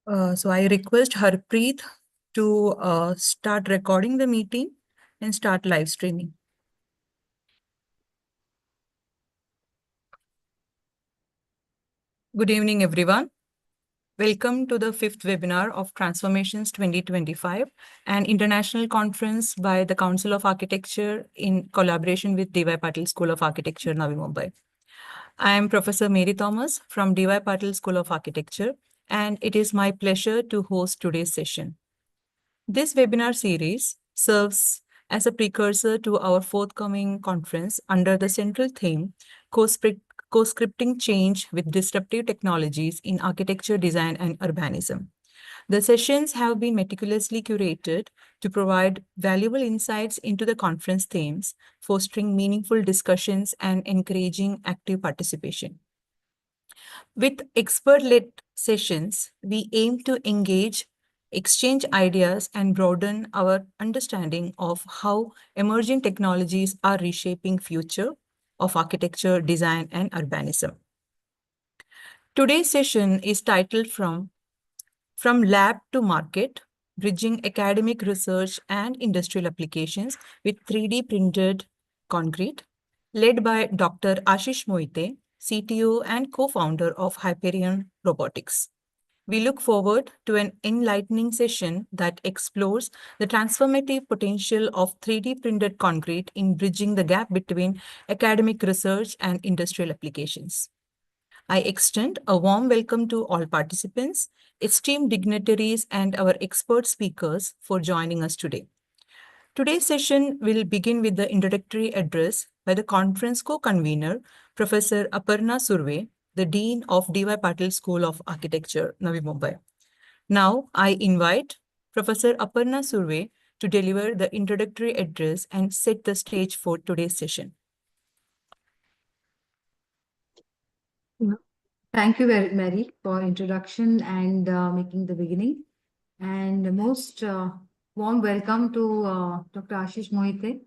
So I request Harpreet to start recording the meeting and start live streaming. Good evening, everyone. Welcome to the fifth webinar of Transformations 2025, an international conference by the Council of Architecture in collaboration with D.Y. Patil School of Architecture, Navi Mumbai. I am Professor Mary Thomas from D.Y. Patil School of Architecture, and it is my pleasure to host today's session. This webinar series serves as a precursor to our forthcoming conference under the central theme, Co-scripting change with disruptive technologies in architecture, design, and urbanism. The sessions have been meticulously curated to provide valuable insights into the conference themes, fostering meaningful discussions and encouraging active participation. With expert-led sessions, we aim to engage, exchange ideas, and broaden our understanding of how emerging technologies are reshaping future of architecture, design, and urbanism. Today's session is titled From Lab to Market, Bridging Academic Research and Industrial Applications with 3D Printed Concrete, led by Dr. Ashish Moite, CTO and co-founder of Hyperion Robotics. We look forward to an enlightening session that explores the transformative potential of 3D printed concrete in bridging the gap between academic research and industrial applications. I extend a warm welcome to all participants, esteemed dignitaries, and our expert speakers for joining us today. Today's session will begin with the introductory address by the conference co-convener, Professor Aparna Surve, the Dean of D.Y. Patil School of Architecture, Navi Mumbai. Now, I invite Professor Aparna Surve to deliver the introductory address and set the stage for today's session. Thank you, Mary, for introduction and making the beginning. And most warm welcome to Dr. Ashish Mohite.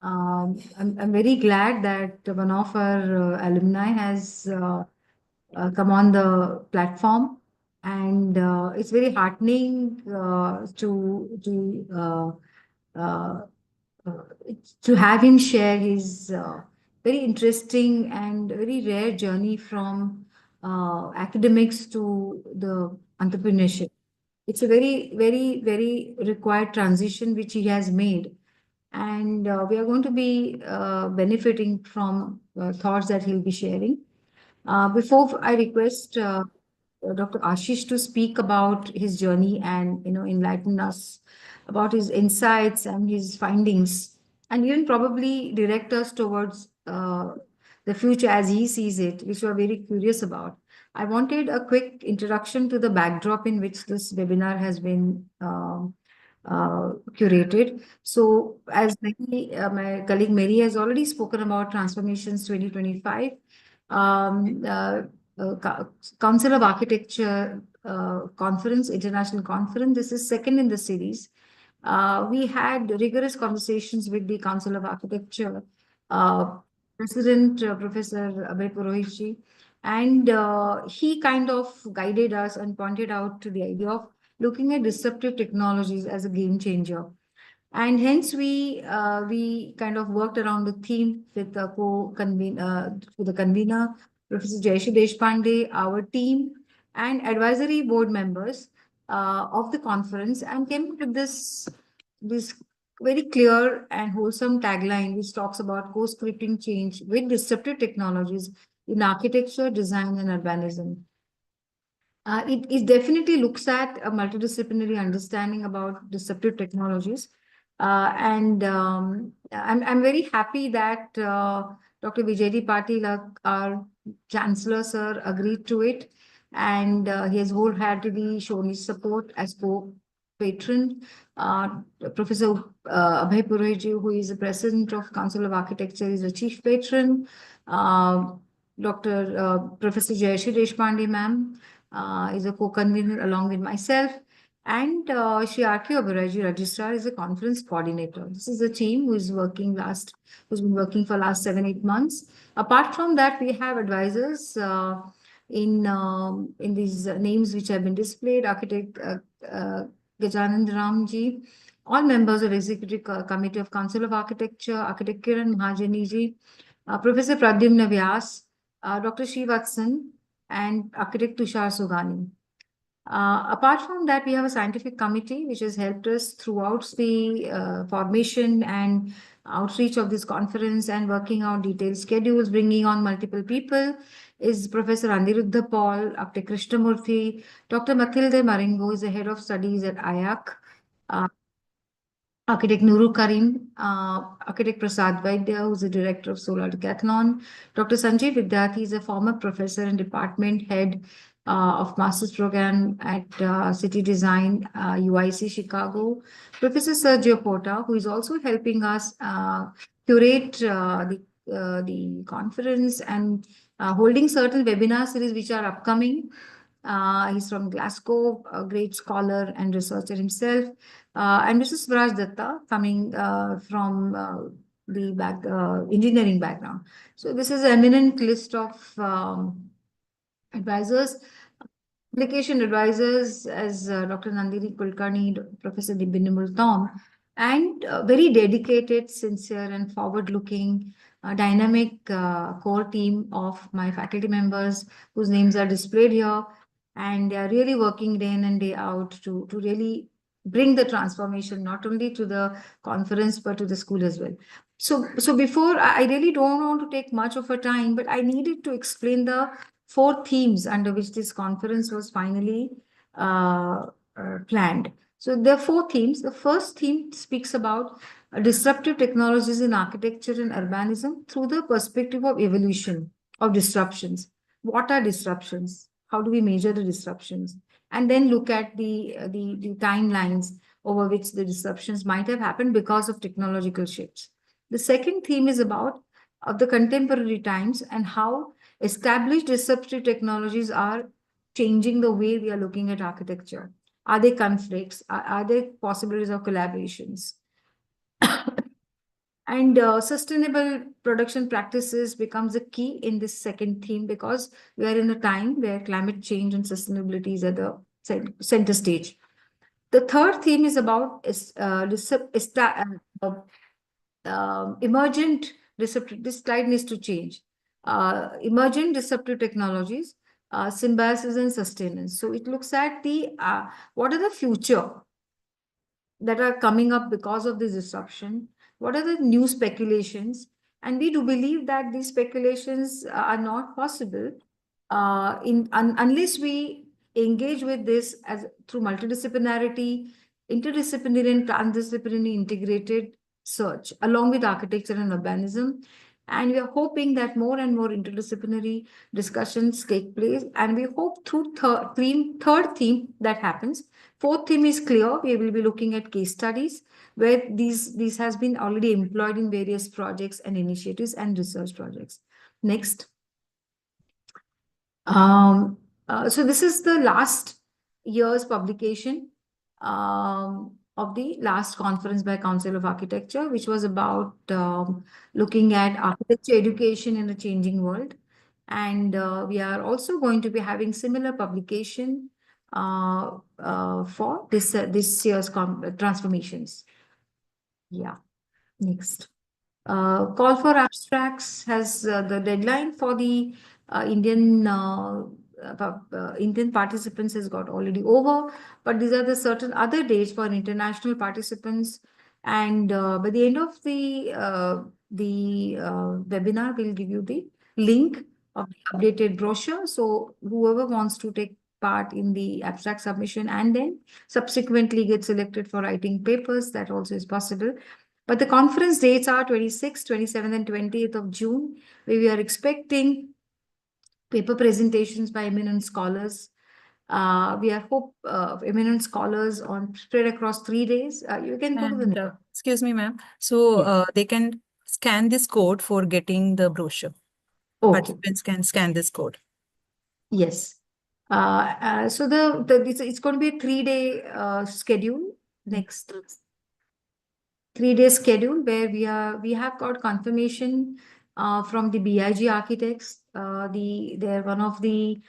I'm very glad that one of our alumni has come on the platform, and it's very heartening uh, uh, to have him share his very interesting and very rare journey from academics to the entrepreneurship. It's a very, very, very required transition which he has made. And we are going to be benefiting from thoughts that he'll be sharing. Before I request Dr. Ashish to speak about his journey and enlighten us about his insights and his findings, and even probably direct us towards the future as he sees it, which we are very curious about. I wanted a quick introduction to the backdrop in which this webinar has been curated. So, as my colleague Mary has already spoken about Transformations 2025, um, uh, Council of Architecture conference, international conference. This is second in the series. We had rigorous conversations with the Council of Architecture President, Professor Abhay Purohitji, and he kind of guided us and pointed out to the idea of looking at disruptive technologies as a game changer. And hence we kind of worked around the theme with the with the convener, Professor Jayashree Deshpande, our team, and advisory board members of the conference, and came up with this very clear and wholesome tagline which talks about co-scripting change with disruptive technologies in architecture, design, and urbanism. It definitely looks at a multidisciplinary understanding about disruptive technologies. And I'm very happy that Dr. Vijay Patil, our Chancellor, sir, agreed to it. And he has wholeheartedly shown his support as co-patron. Professor Abhay Purohitji, who is the President of Council of Architecture, is the chief patron. Dr. Professor Jayashree Deshpande, ma'am, is a co-convener along with myself, and Shri R.K. Oberoi, Registrar, is a conference coordinator. This is a team who's been working for last 7-8 months. Apart from that, we have advisors in these names which have been displayed: Architect Gajanand Ramji, all members of Executive Committee of Council of Architecture, Architect Kiran Mahajani ji, Professor Pradyumna Vyas, Dr. Srivatsan, and Architect Tushar Sugani. Apart from that, we have a scientific committee which has helped us throughout the formation and outreach of this conference and working out detailed schedules, bringing on multiple people, is Professor Aniruddha Paul, Dr. Krishnamurthy, Dr. Mathilde Maringo is the head of studies at IAC. Architect Nuru Karim, Architect Prasad Vaidya, who's the director of Solar Decathlon. Dr. Sanjay Vidyarthi is a former professor and department head of master's program at City Design, UIC Chicago. Professor Sergio Porta, who is also helping us curate the conference and holding certain webinar series which are upcoming. He's from Glasgow, a great scholar and researcher himself. And Mrs. Swaraj Datta, coming from the engineering background. So this is an eminent list of advisors. Application advisors as Dr. Nandini Kulkarni, Professor Dibinimul Tom, and very dedicated, sincere, and forward-looking, dynamic core team of my faculty members whose names are displayed here. And they are really working day in and day out to really bring the transformation not only to the conference but to the school as well. So before, I really don't want to take much of a time, but I needed to explain the four themes under which this conference was finally planned. So there are four themes. The first theme speaks about disruptive technologies in architecture and urbanism through the perspective of evolution of disruptions. What are disruptions? How do we measure the disruptions? And then look at the timelines over which the disruptions might have happened because of technological shifts. The second theme is about the contemporary times and how established disruptive technologies are changing the way we are looking at architecture. Are there conflicts? Are there possibilities of collaborations? And sustainable production practices becomes a key in this second theme because we are in a time where climate change and sustainability is at the center stage. The third theme is about emergent disruptive. This slide needs to change. Emergent disruptive technologies, symbiosis and sustenance. So it looks at the what are the future that are coming up because of this disruption? What are the new speculations? And we do believe that these speculations are not possible unless we engage with this as through multidisciplinarity, interdisciplinary and transdisciplinary integrated search along with architecture and urbanism. And we are hoping that more and more interdisciplinary discussions take place. And we hope through third theme that happens. Fourth theme is clear. We will be looking at case studies where these has been already employed in various projects and initiatives and research projects. Next. So this is the last year's publication of the last conference by Council of Architecture, which was about looking at architecture education in a changing world. And we are also going to be having similar publication for this year's transformations. Yeah, next. Call for abstracts has the deadline for the Indian participants has got already over, but these are the certain other dates for international participants. And by the end of the webinar, we'll give you the link of the updated brochure. So whoever wants to take part in the abstract submission and then subsequently get selected for writing papers, that also is possible. But the conference dates are 26th, 27th, and 28th of June, where we are expecting paper presentations by eminent scholars. We are hope eminent scholars on spread across 3 days. You can go to the next. Excuse me, ma'am. So Yes. they can scan this code for getting the brochure. Okay. Participants can scan this code. Yes. So it's going to be a 3-day schedule. Next. 3-day schedule where we have got confirmation from the BIG Architects. They're one of the,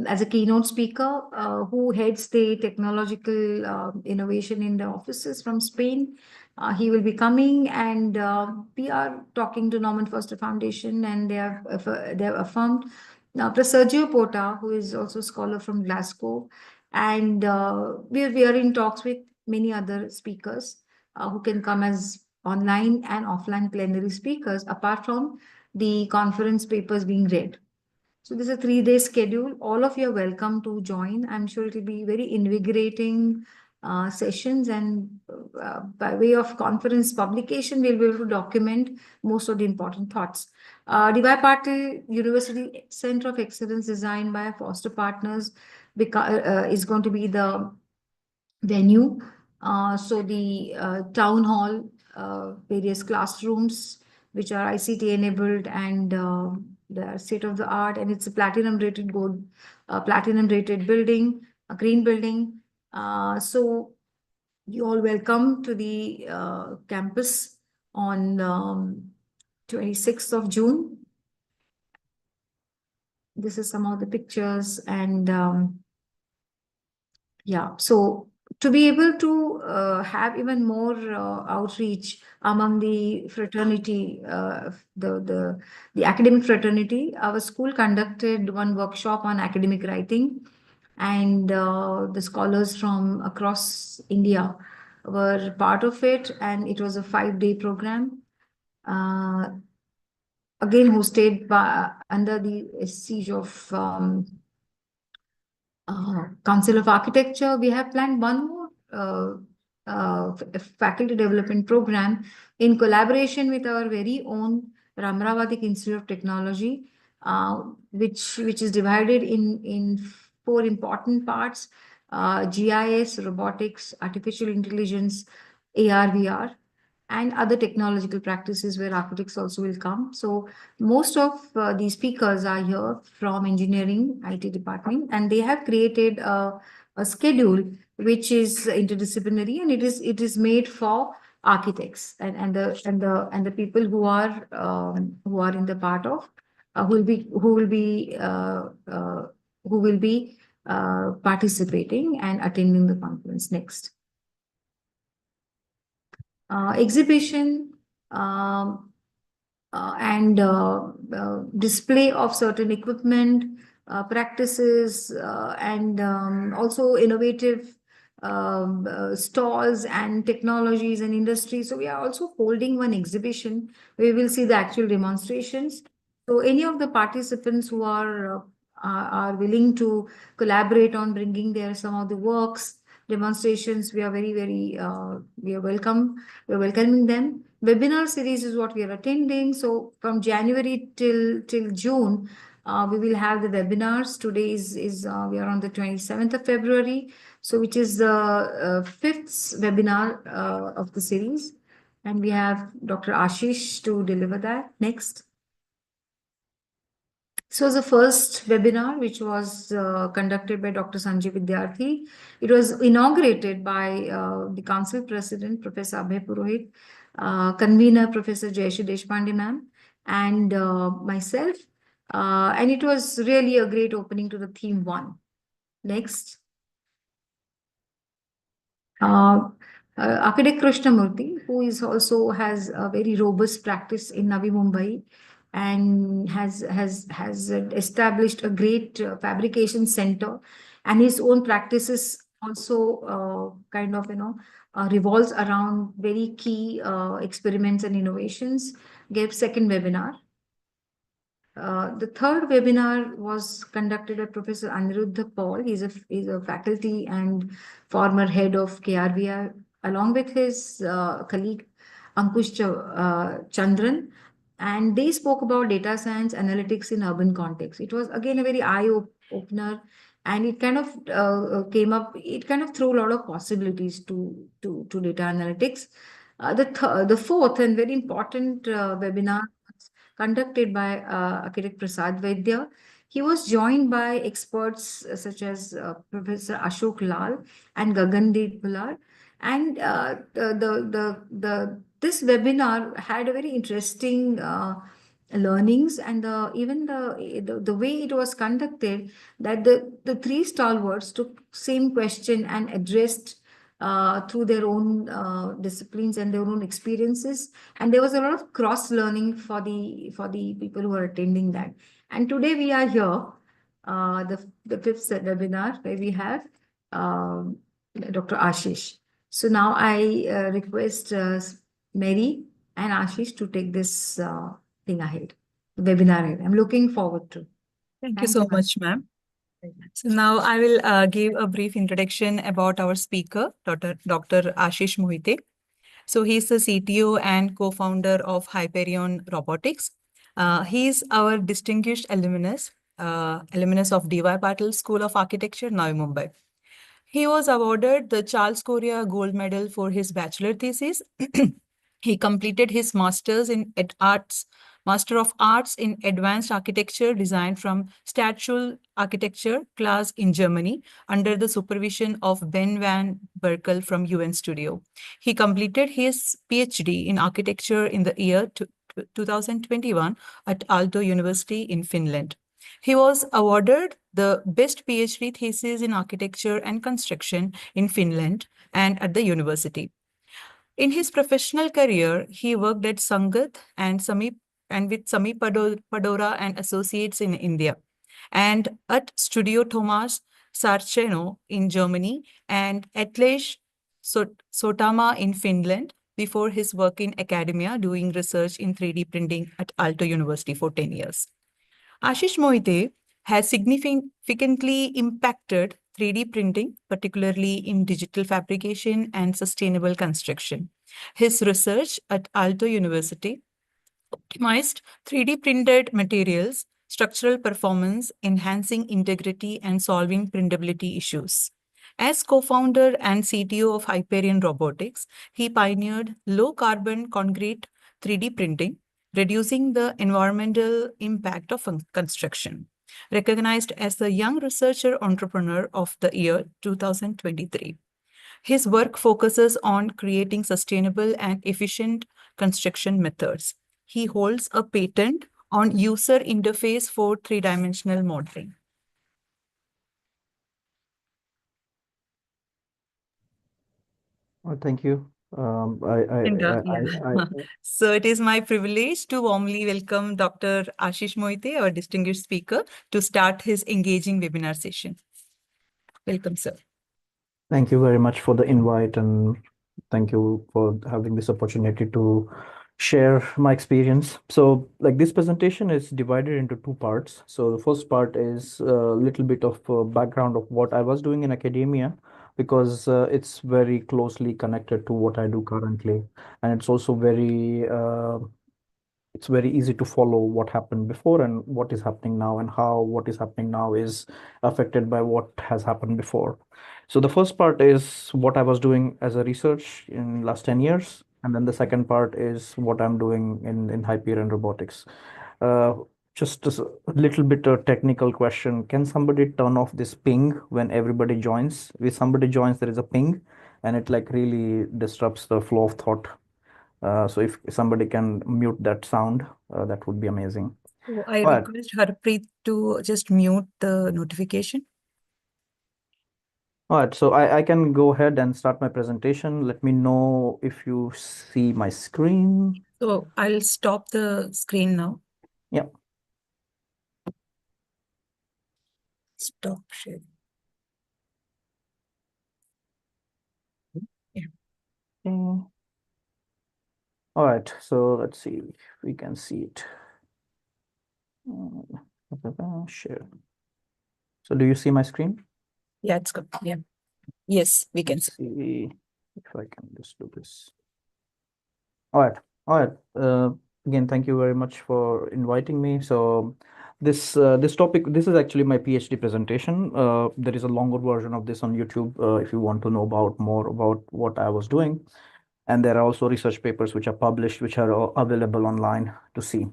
as a keynote speaker, who heads the technological innovation in the offices from Spain. He will be coming, and we are talking to Norman Foster Foundation, and they have affirmed Professor Sergio Porta, who is also a scholar from Glasgow, and we are in talks with many other speakers who can come as online and offline plenary speakers, apart from the conference papers being read. So this is a 3 day schedule. All of you are welcome to join. I'm sure it will be very invigorating sessions, and by way of conference publication, we'll be able to document most of the important thoughts. D.Y. Patil University Center of Excellence, designed by Foster Partners, is going to be the venue. So the town hall, various classrooms, which are ICT enabled, and they are state of the art, and it's a platinum rated gold, platinum rated building, a green building. So you all welcome to the campus on 26th of June. This is some of the pictures, and yeah, so to be able to have even more outreach among the fraternity, the academic fraternity, our school conducted one workshop on academic writing, and the scholars from across India were part of it, and it was a 5 day program. Again, hosted by under the siege of Council of Architecture. We have planned one more faculty development program in collaboration with our very own Ramravati Institute of Technology, which is divided in four important parts: GIS, robotics, artificial intelligence, AR, VR, and other technological practices where architects also will come. So most of these speakers are here from engineering IT department, and they have created a schedule which is interdisciplinary, and it is made for architects and the people who are in the part of who will be participating and attending the conference. Next. Exhibition and display of certain equipment, practices, and also innovative stalls and technologies and industries. So we are also holding one exhibition where we will see the actual demonstrations. So any of the participants who are willing to collaborate on bringing there some of the works, demonstrations, we are very we are welcoming them. Webinar series is what we are attending. So from January till June, we will have the webinars. Today is we are on the 27th of February, so which is the fifth webinar of the series, and we have Dr. Ashish to deliver that. Next. This was the first webinar, which was conducted by Dr. Sanjay Vidyarthi. It was inaugurated by the Council President, Professor Abhay Purohit, convener, Professor Jayashree Deshpande ma'am, and myself. And it was really a great opening to the theme one. Next. Architect Krishnamurthy, who is also has a very robust practice in Navi Mumbai, and has established a great fabrication center, and his own practices also kind of revolves around very key experiments and innovations. Gave second webinar. The third webinar was conducted by Professor Aniruddha Paul. He's a faculty and former head of KRVR, along with his colleague Ankush Chandran. And they spoke about data science analytics in urban context. It was again a very eye-opener, and it kind of came up, it kind of threw a lot of possibilities to data analytics. The fourth and very important webinar conducted by architect Prasad Vaidya. He was joined by experts such as Professor Ashok Lal and Gagandeep Bhular. And this webinar had a very interesting learnings and the way it was conducted, that the three stalwarts took same question and addressed through their own disciplines and their own experiences, and there was a lot of cross learning for the people who are attending that. And today we are here, the fifth webinar, where we have Dr. Ashish. So now I request Mary and Ashish to take this thing ahead, webinar ahead. I'm looking forward to. Thank you Thank you, so ma'am. much, ma'am. So now I will give a brief introduction about our speaker, Dr. Ashish Mohite. So he's the CTO and co-founder of Hyperion Robotics. He is our distinguished alumnus of DY Patil School of Architecture, Navi Mumbai. He was awarded the Charles Correa Gold Medal for his bachelor thesis. He completed his Master of Arts in Advanced Architecture Design from Stadtschule Architecture class in Germany under the supervision of Ben van Berkel from UN Studio. He completed his PhD in architecture in the year 2021 at Aalto University in Finland. He was awarded the Best PhD Thesis in Architecture and Construction in Finland and at the university. In his professional career, he worked at Sangat and with Sami Padora and Associates in India, and at Studio Thomas Sarceno in Germany and Atlesh Sotama in Finland before his work in academia doing research in 3D printing at Aalto University for 10 years. Ashish Mohite has significantly impacted 3D printing, particularly in digital fabrication and sustainable construction. His research at Aalto University optimized 3D printed materials, structural performance, enhancing integrity, and solving printability issues. As co-founder and CTO of Hyperion Robotics, he pioneered low-carbon concrete 3D printing, reducing the environmental impact of construction. Recognized as the Young Researcher Entrepreneur of the Year 2023. His work focuses on creating sustainable and efficient construction methods. He holds a patent on user interface for three-dimensional modeling. Thank you. And so it is my privilege to warmly welcome Dr. Ashish Mohite, our distinguished speaker, to start his engaging webinar session. Welcome, sir. Thank you very much for the invite, and thank you for having this opportunity to share my experience. So, like, this presentation is divided into two parts. So the first part is a little bit of background of what I was doing in academia, because it's very closely connected to what I do currently, and it's very easy to follow what happened before and what is happening now, and how what is happening now is affected by what has happened before. So the first part is what I was doing as a research in last 10 years. And then the second part is what I'm doing in Hyperion Robotics. Uh, just a little bit of technical question. Can somebody turn off this ping when everybody joins? If somebody joins, there is a ping, and it like really disrupts the flow of thought. So if somebody can mute that sound, that would be amazing. So I But request Harpreet to just mute the notification. all right, so I can go ahead and start my presentation. Let me know if you see my screen. So I'll stop the screen now. Yeah. Stop sharing. Yeah. Okay. All right, so let's see if we can see it. Share. So do you see my screen? Yeah, it's good. Yeah. Yes, we can Let's see. see if I can just do this. All right. All right. Again, thank you very much for inviting me. So this topic, this is actually my PhD presentation. There is a longer version of this on YouTube if you want to know about more about what I was doing. And there are also research papers which are published, which are available online to see.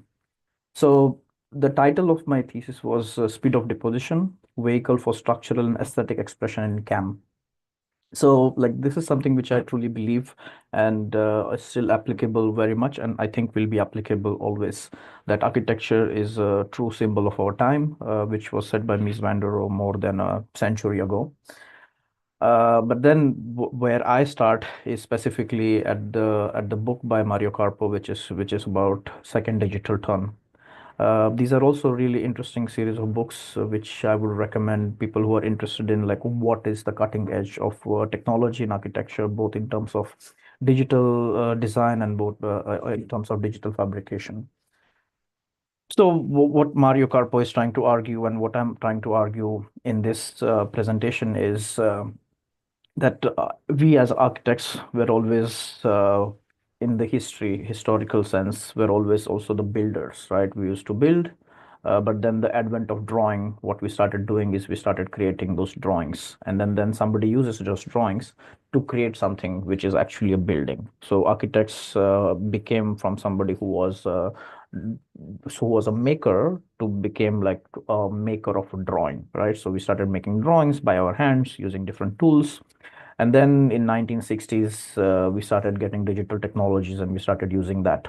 So the title of my thesis was Speed of Deposition, Vehicle for Structural and Aesthetic Expression in CAM. So like this is something which I truly believe and is still applicable very much, and I think will be applicable always. That architecture is a true symbol of our time, which was said by Mies van der Rohe more than a century ago. But then where I start is specifically at the book by Mario Carpo, which is about second digital turn. These are also really interesting series of books, which I would recommend people who are interested in like what is the cutting edge of technology and architecture, both in terms of digital design and both in terms of digital fabrication. So what Mario Carpo is trying to argue and what I'm trying to argue in this presentation is that we as architects were always in the historical sense, we're always also the builders, right? We used to build, but then the advent of drawing, what we started doing is we started creating those drawings, and then somebody uses those drawings to create something which is actually a building. So architects became from somebody who was a maker to became like a maker of a drawing, right? So we started making drawings by our hands using different tools, and then in 1960s, we started getting digital technologies and we started using that.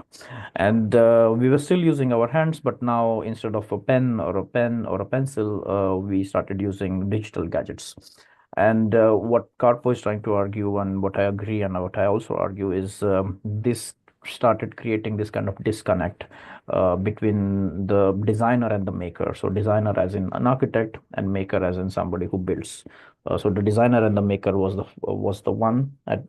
And we were still using our hands, but now instead of a pen or a pencil, we started using digital gadgets. And what Carpo is trying to argue, and what I agree, and what I also argue, is this started creating this kind of disconnect between the designer and the maker. So designer as in an architect, and maker as in somebody who builds. So the designer and the maker was the one at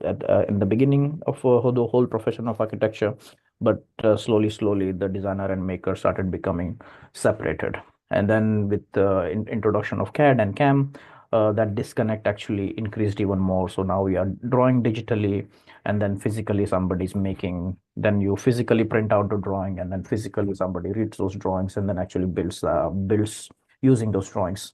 in the beginning of the whole profession of architecture, but slowly the designer and maker started becoming separated. And then with the introduction of CAD and CAM, that disconnect actually increased even more. So now we are drawing digitally, and then physically somebody's making. Then you physically print out the drawing, and then physically somebody reads those drawings, and then actually builds using those drawings.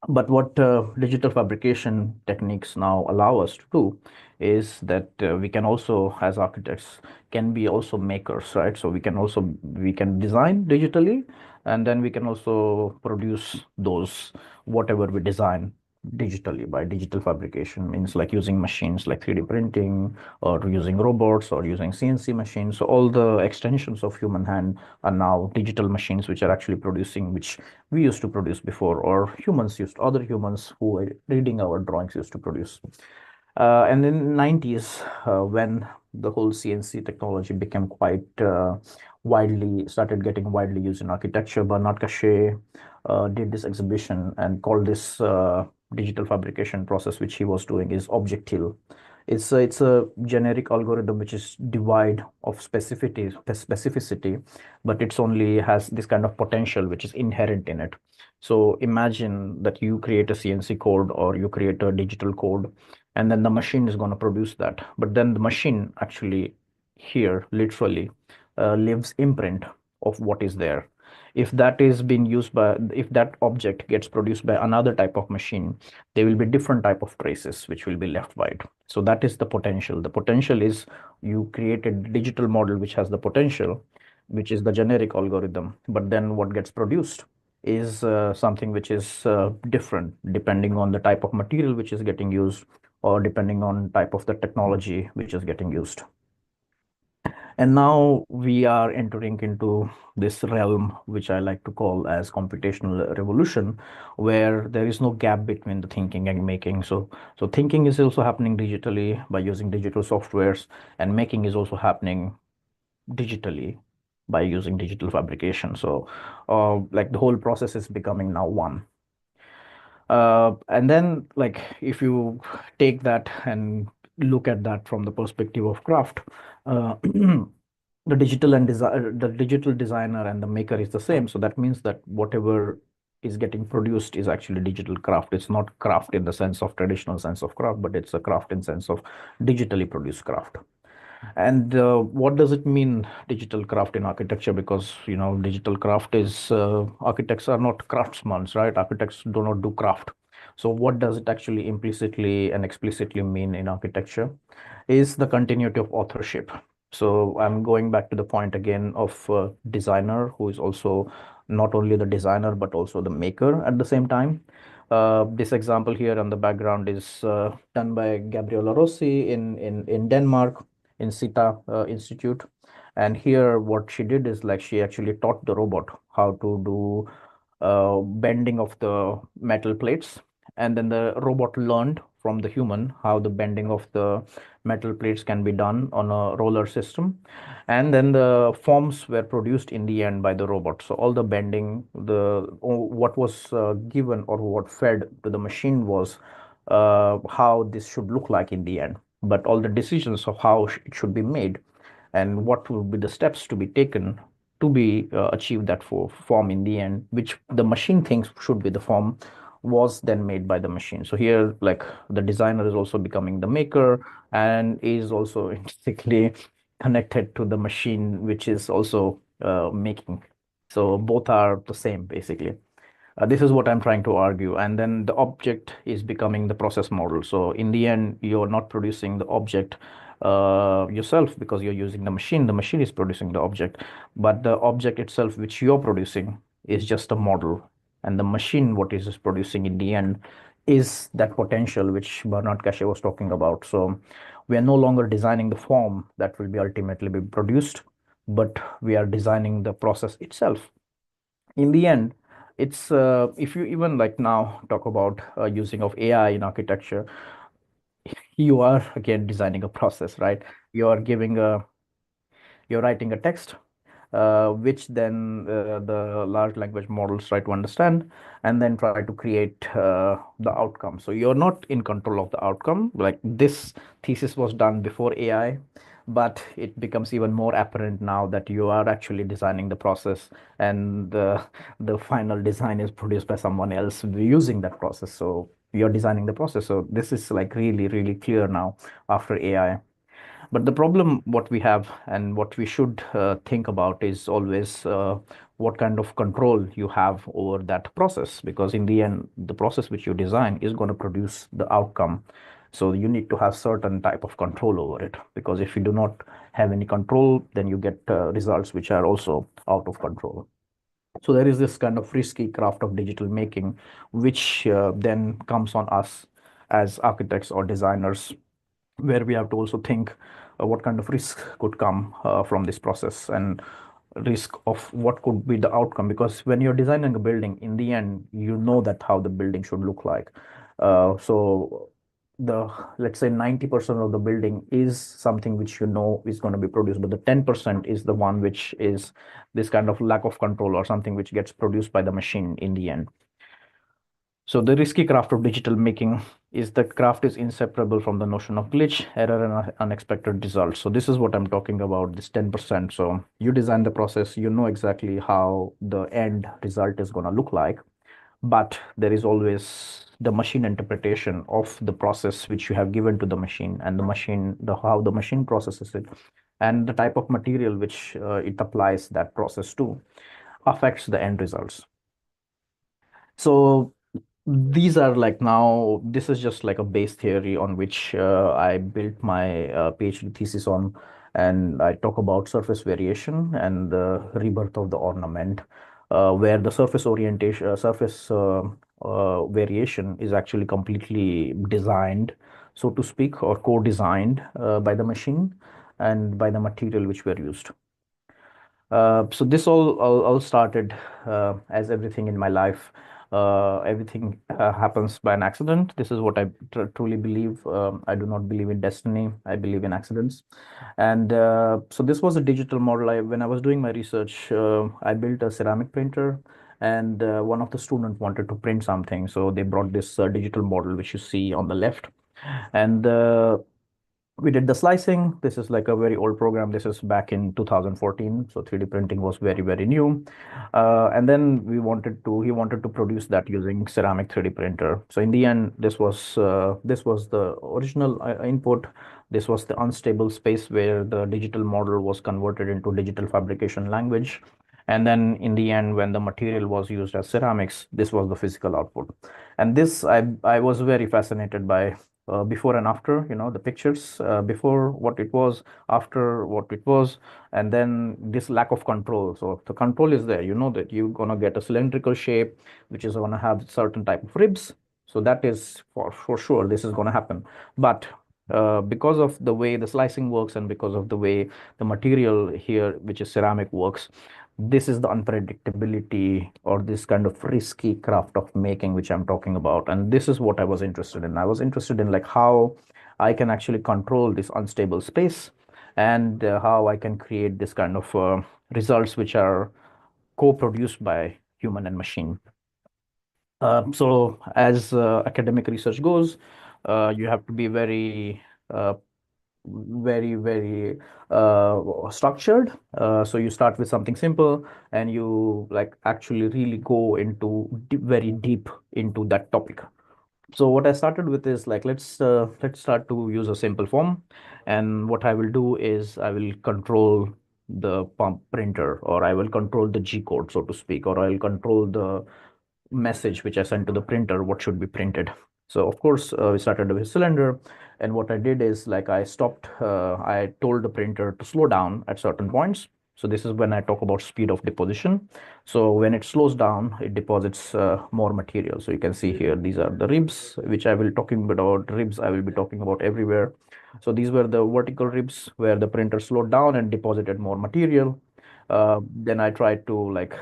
But what digital fabrication techniques now allow us to do is that we can also, as architects, can be also makers, right? So we can design digitally, and then we can also produce those whatever we design digitally by digital fabrication. Means like using machines like 3D printing, or using robots, or using CNC machines. So all the extensions of human hand are now digital machines which are actually producing, which we used to produce before, or other humans who were reading our drawings used to produce. And in 90s, when the whole CNC technology became quite started getting widely used in architecture, Bernard Cachet did this exhibition and called this digital fabrication process, which he was doing, is objectile. It's a generic algorithm which is divide of specificity, but it's only has this kind of potential which is inherent in it. So imagine that you create a CNC code or you create a digital code, and then the machine is going to produce that. But then the machine actually here literally leaves imprint of what is there. If that is being used by, if that object gets produced by another type of machine, there will be different type of traces which will be left by it. So that is the potential. The potential is you create a digital model which has the potential, which is the generic algorithm. But then what gets produced is something which is different depending on the type of material which is getting used, or depending on type of the technology which is getting used. And now we are entering into this realm, which I like to call as computational revolution, where there is no gap between the thinking and making. So thinking is also happening digitally by using digital softwares, and making is also happening digitally by using digital fabrication. So like the whole process is becoming now one. And then like if you take that and look at that from the perspective of craft, the digital designer and the maker is the same. So that means that whatever is getting produced is actually digital craft. It's not craft in the sense of traditional sense of craft, but it's a craft in sense of digitally produced craft. And what does it mean, digital craft in architecture? Because, digital craft is, architects are not craftsmen, right? Architects do not do craft. So what does it actually implicitly and explicitly mean in architecture is the continuity of authorship. So I'm going back to the point again of designer, who is also not only the designer, but also the maker at the same time. This example here on the background is done by Gabriela Rossi in Denmark, in Sita Institute. And here, what she did is like she actually taught the robot how to do bending of the metal plates. And then the robot learned from the human how the bending of the metal plates can be done on a roller system. And then the forms were produced in the end by the robot. So all the bending, what was given or what fed to the machine was how this should look like in the end. But all the decisions of how it should be made and what will be the steps to be taken to be achieve that form in the end, which the machine thinks should be the form, was then made by the machine. So here, like the designer is also becoming the maker and is also intrinsically connected to the machine, which is also making. So both are the same, basically. This is what I'm trying to argue. And then the object is becoming the process model. So in the end, you're not producing the object yourself because you're using the machine. The machine is producing the object, but the object itself, which you're producing, is just a model. And the machine, what is producing in the end, is that potential which Bernard Cachet was talking about. So we are no longer designing the form that will be ultimately be produced, but we are designing the process itself. In the end, it's if you even like now talk about using of AI in architecture, you are again designing a process, right? You are giving a you're writing a text, which then the large language models try to understand and then try to create the outcome. So you're not in control of the outcome. Like this thesis was done before AI, but it becomes even more apparent now that you are actually designing the process and the final design is produced by someone else using that process. So you're designing the process. So this is like really, really clear now after AI. But the problem, what we have and what we should think about is always what kind of control you have over that process, because in the end, the process which you design is going to produce the outcome. So you need to have certain type of control over it, because if you do not have any control, then you get results which are also out of control. So there is this kind of risky craft of digital making, which then comes on us as architects or designers, where we have to also think what kind of risk could come from this process and risk of what could be the outcome. Because when you're designing a building, in the end, you know that how the building should look like. So the let's say 90% of the building is something which you know is going to be produced, but the 10% is the one which is this kind of lack of control or something which gets produced by the machine in the end. So the risky craft of digital making is the craft is inseparable from the notion of glitch, error, and unexpected results. So this is what I'm talking about, this 10%. So you design the process, you know exactly how the end result is going to look like, but there is always the machine interpretation of the process which you have given to the machine, and the machine, the how the machine processes it, and the type of material which it applies that process to affects the end results. So these are like now, this is just like a base theory on which I built my PhD thesis on. And I talk about surface variation and the rebirth of the ornament, where the surface orientation, variation is actually completely designed, so to speak, or co-designed by the machine and by the material which were used. So this all started as everything in my life. Everything happens by an accident. This is what I truly believe. I do not believe in destiny. I believe in accidents. And so this was a digital model. When I was doing my research, I built a ceramic printer, and one of the students wanted to print something. So they brought this digital model, which you see on the left. And we did the slicing. This is like a very old program. This is back in 2014. So 3D printing was very, very new. And then he wanted to produce that using ceramic 3D printer. So in the end, this was the original input. This was the unstable space where the digital model was converted into digital fabrication language. And then in the end, when the material was used as ceramics, this was the physical output. And this, I was very fascinated by before and after, the pictures, before what it was, after what it was, and then this lack of control. So the control is there, you know that you're going to get a cylindrical shape, which is going to have certain type of ribs, So that is for sure this is going to happen. But because of the way the slicing works and because of the way the material here, which is ceramic, works, this is the unpredictability or this kind of risky craft of making which I'm talking about. And this is what I was interested in. I was interested in like how I can actually control this unstable space and how I can create this kind of results which are co-produced by human and machine. So as academic research goes, you have to be uh, very structured. So you start with something simple and you like actually really go into very deep into that topic. So what I started with is like let's start to use a simple form, and what I will do is I will control the pump printer, or I will control the G code, so to speak, or I'll control the message which I sent to the printer, what should be printed. So of course, we started with cylinder, and what I did is like I stopped, I told the printer to slow down at certain points. So this is when I talk about speed of deposition. So when it slows down, it deposits more material. So you can see here, these are the ribs, which I will talking about. Ribs I will be talking about everywhere. So these were the vertical ribs where the printer slowed down and deposited more material. Then I tried to like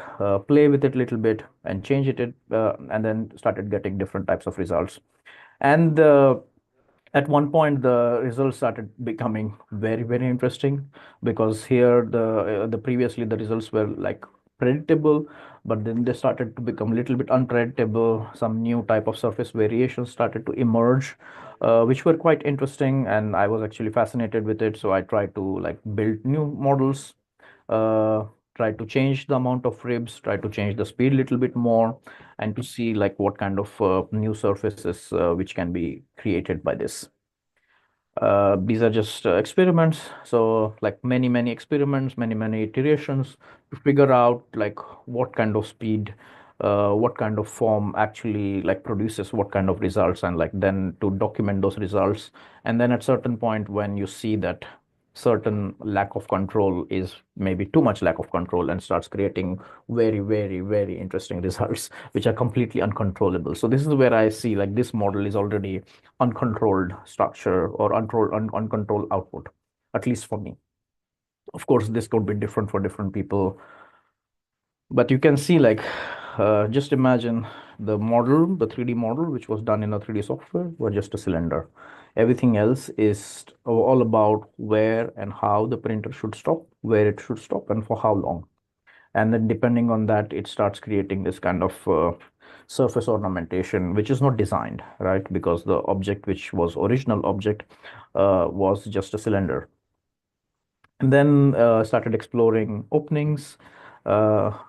play with it a little bit and change it, and then started getting different types of results. And at one point, the results started becoming very interesting, because here the previously the results were like predictable, but then they started to become a little bit unpredictable. Some new type of surface variations started to emerge, which were quite interesting, and I was actually fascinated with it. So I tried to like build new models, uh, try to change the amount of ribs, try to change the speed a little bit more, and to see like what kind of new surfaces which can be created by this. These are just experiments. So like many experiments, many iterations to figure out like what kind of speed, what kind of form actually like produces what kind of results, and like then to document those results. And then at certain point when you see that certain lack of control is maybe too much lack of control and starts creating very interesting results which are completely uncontrollable. So this is where I see like this model is already uncontrolled structure or uncontrolled output, at least for me. Of course, this could be different for different people, but you can see like just imagine the model, the 3D model, which was done in a 3D software, was just a cylinder. Everything else is all about where and how the printer should stop, where it should stop, and for how long. And then depending on that, it starts creating this kind of surface ornamentation, which is not designed, right? Because the object, which was original object, was just a cylinder. And then started exploring openings,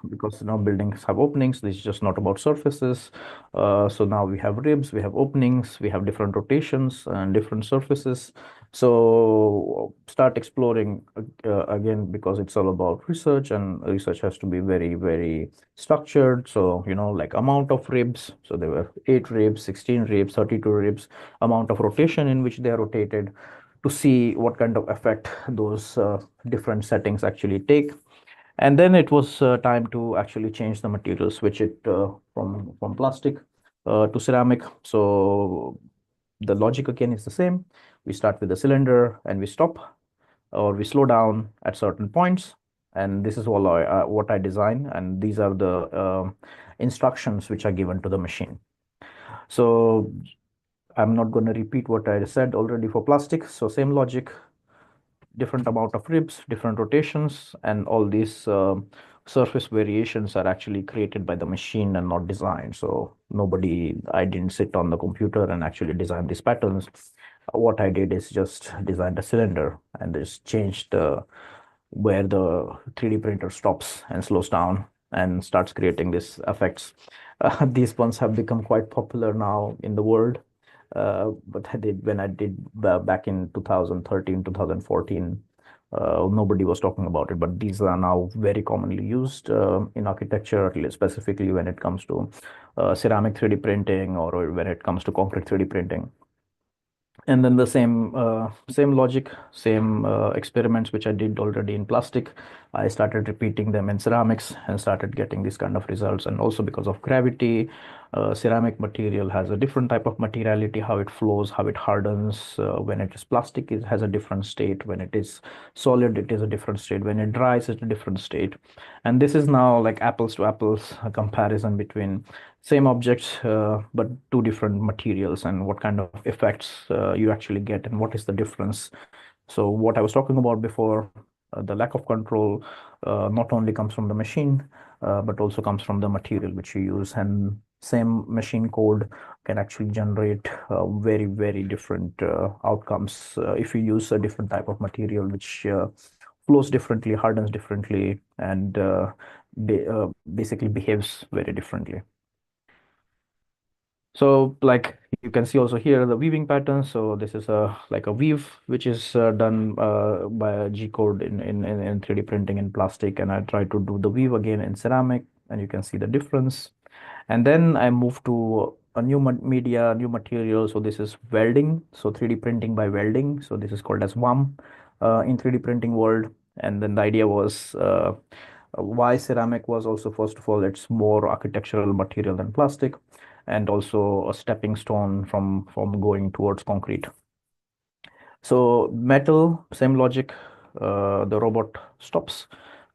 because now buildings have openings. This is just not about surfaces. So now we have ribs, we have openings, we have different rotations and different surfaces. So start exploring again, because it's all about research, and research has to be very structured. So like amount of ribs, so there were 8 ribs, 16 ribs, 32 ribs, amount of rotation in which they are rotated, to see what kind of effect those different settings actually take. And then it was time to actually change the material, switch it from plastic to ceramic. So the logic again is the same. We start with the cylinder and we stop, or we slow down at certain points. And this is all what I design. And these are the instructions which are given to the machine. So I'm not going to repeat what I said already for plastic. So same logic, different amount of ribs, different rotations, and all these surface variations are actually created by the machine and not designed. So I didn't sit on the computer and actually design these patterns. What I did is just designed a cylinder and just changed where the 3D printer stops and slows down and starts creating these effects. These ones have become quite popular now in the world. But when I did back in 2013, 2014, nobody was talking about it. But these are now very commonly used in architecture, at least specifically when it comes to ceramic 3D printing, or when it comes to concrete 3D printing. And then the same logic, same experiments which I did already in plastic, I started repeating them in ceramics and started getting these kind of results. And also because of gravity, Ceramic material has a different type of materiality, how it flows, how it hardens. When it is plastic, it has a different state. When it is solid, it is a different state. When it dries, it's a different state. And this is now like apples to apples comparison between same objects, but two different materials, and what kind of effects you actually get and what is the difference. So what I was talking about before, the lack of control not only comes from the machine, but also comes from the material which you use. And same machine code can actually generate very, very different outcomes if you use a different type of material which flows differently, hardens differently, and basically behaves very differently. So like you can see also here the weaving pattern. So this is a like a weave which is done by a G code in 3D printing in plastic, and I try to do the weave again in ceramic, and you can see the difference. And then I moved to a new media, new material. So this is welding. So 3D printing by welding. So this is called as WAM in 3D printing world. And then the idea was why ceramic was also, first of all, it's more architectural material than plastic, and also a stepping stone from going towards concrete. So metal, same logic. The robot stops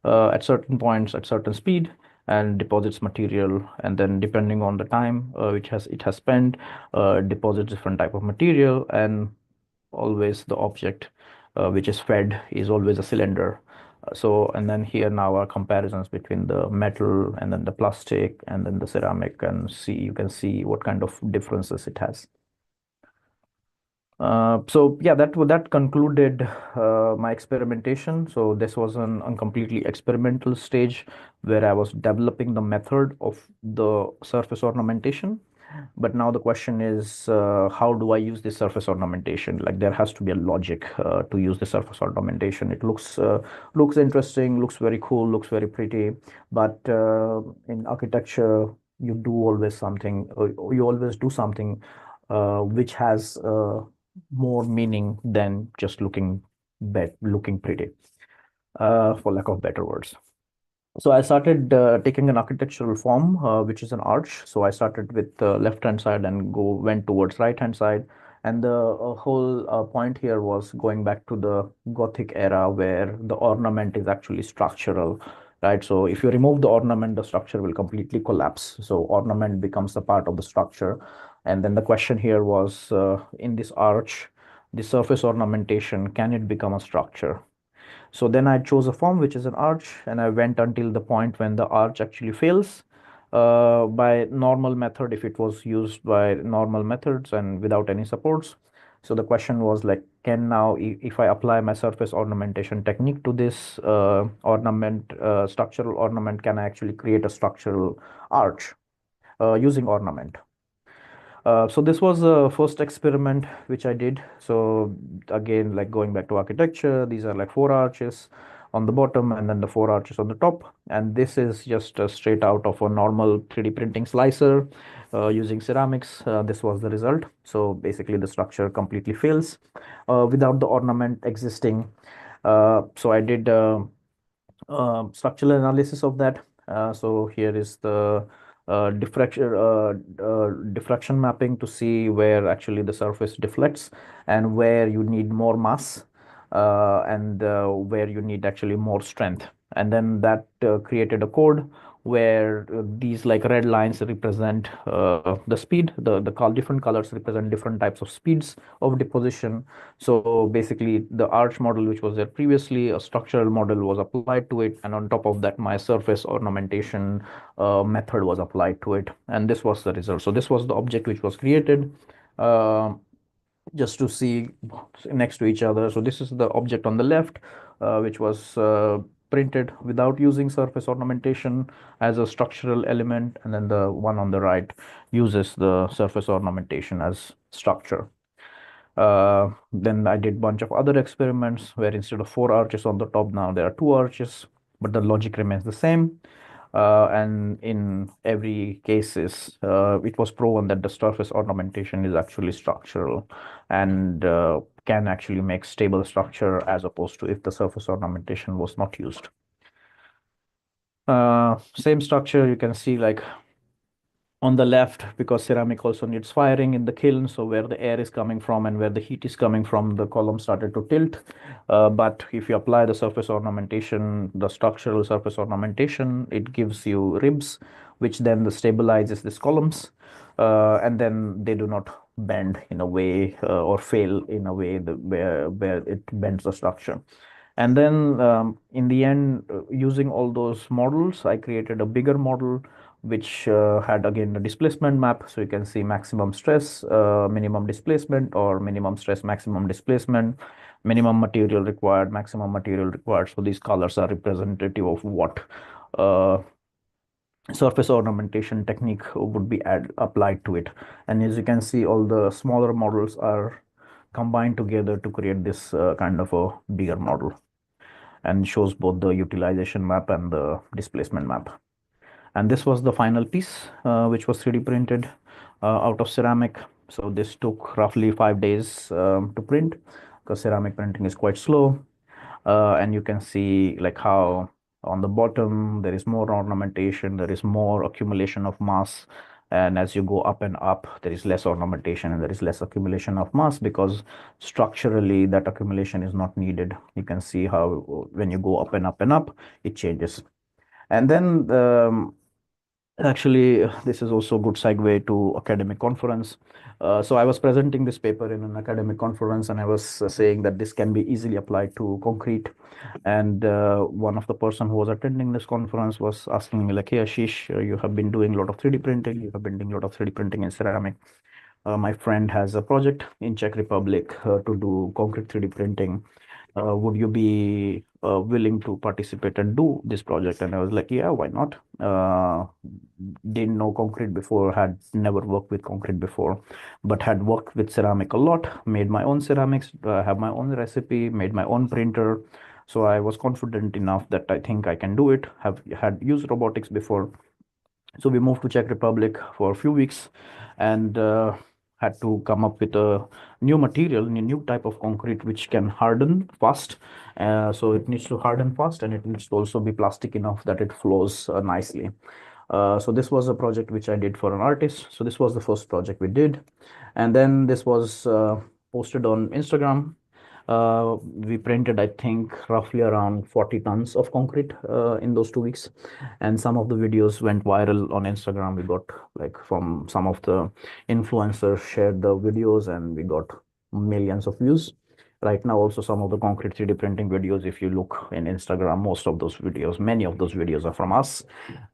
at certain points at certain speed and deposits material, and then depending on the time which it has spent, deposits different type of material, and always the object which is fed is always a cylinder. So, and then here now are comparisons between the metal and then the plastic and then the ceramic, and you can see what kind of differences it has. So yeah, that concluded my experimentation. So this was a completely experimental stage where I was developing the method of the surface ornamentation. But now the question is, how do I use this surface ornamentation? Like there has to be a logic to use the surface ornamentation. It looks interesting, looks very cool, looks very pretty. But in architecture, you do always something, you always do something which has more meaning than just looking pretty, for lack of better words. So I started taking an architectural form, which is an arch. So I started with the left-hand side and went towards right-hand side. And the whole point here was going back to the Gothic era where the ornament is actually structural, right? So if you remove the ornament, the structure will completely collapse. So ornament becomes a part of the structure. And then the question here was, in this arch, the surface ornamentation, can it become a structure? So then I chose a form which is an arch, and I went until the point when the arch actually fails by normal method, if it was used by normal methods and without any supports. So the question was like, can now, if I apply my surface ornamentation technique to this structural ornament, can I actually create a structural arch using ornament? So this was the first experiment which I did. So again, like going back to architecture, these are like 4 arches on the bottom and then the 4 arches on the top. And this is just straight out of a normal 3D printing slicer using ceramics. This was the result. So basically the structure completely fails without the ornament existing. So I did structural analysis of that. So here is the diffraction mapping to see where actually the surface deflects and where you need more mass and where you need actually more strength. And then that created a code where these like red lines represent the speed, the different colors represent different types of speeds of deposition. So basically the arch model, which was there previously, a structural model was applied to it. And on top of that, my surface ornamentation method was applied to it. And this was the result. So this was the object which was created. Just to see next to each other. So this is the object on the left, which was printed without using surface ornamentation as a structural element, and then the one on the right uses the surface ornamentation as structure. Then I did a bunch of other experiments where instead of 4 arches on the top, now there are 2 arches, but the logic remains the same. And in every cases, it was proven that the surface ornamentation is actually structural and can actually make stable structure as opposed to if the surface ornamentation was not used. Same structure, you can see like On the left, because ceramic also needs firing in the kiln, so where the air is coming from and where the heat is coming from, the column started to tilt. But if you apply the surface ornamentation, the structural surface ornamentation, it gives you ribs, which then stabilizes these columns, and then they do not bend in a way or fail in a way where it bends the structure. And then in the end, using all those models, I created a bigger model which had again the displacement map. So you can see maximum stress, minimum displacement, or minimum stress, maximum displacement, minimum material required, maximum material required. So these colors are representative of what uh, surface ornamentation technique would be applied to it. And as you can see, all the smaller models are combined together to create this kind of a bigger model, and shows both the utilization map and the displacement map. And this was the final piece, which was 3D printed out of ceramic. So this took roughly 5 days to print, because ceramic printing is quite slow. And you can see like how on the bottom there is more ornamentation, there is more accumulation of mass. And as you go up and up, there is less ornamentation and there is less accumulation of mass, because structurally that accumulation is not needed. You can see how when you go up and up and up, it changes. And then actually, this is also a good segue to academic conference. So I was presenting this paper in an academic conference, and I was saying that this can be easily applied to concrete. And one of the person who was attending this conference was asking me like, "Hey, Ashish, you have been doing a lot of 3D printing. You have been doing a lot of 3D printing in ceramic. My friend has a project in Czech Republic to do concrete 3D printing. Would you be willing to participate and do this project?" And I was like, yeah, why not? Didn't know concrete before, had never worked with concrete before, but had worked with ceramic a lot, made my own ceramics, have my own recipe, made my own printer. So I was confident enough that I think I can do it, have had used robotics before. So we moved to Czech Republic for a few weeks, and had to come up with a new material, a new type of concrete which can harden fast. So it needs to harden fast, and it needs to also be plastic enough that it flows nicely. So this was a project which I did for an artist. So this was the first project we did. And then this was posted on Instagram. We printed, I think, roughly around 40 tons of concrete in those 2 weeks. And some of the videos went viral on Instagram. We got like from some of the influencers shared the videos, and we got millions of views. Right now, also some of the concrete 3D printing videos, if you look in Instagram, most of those videos, many of those videos are from us.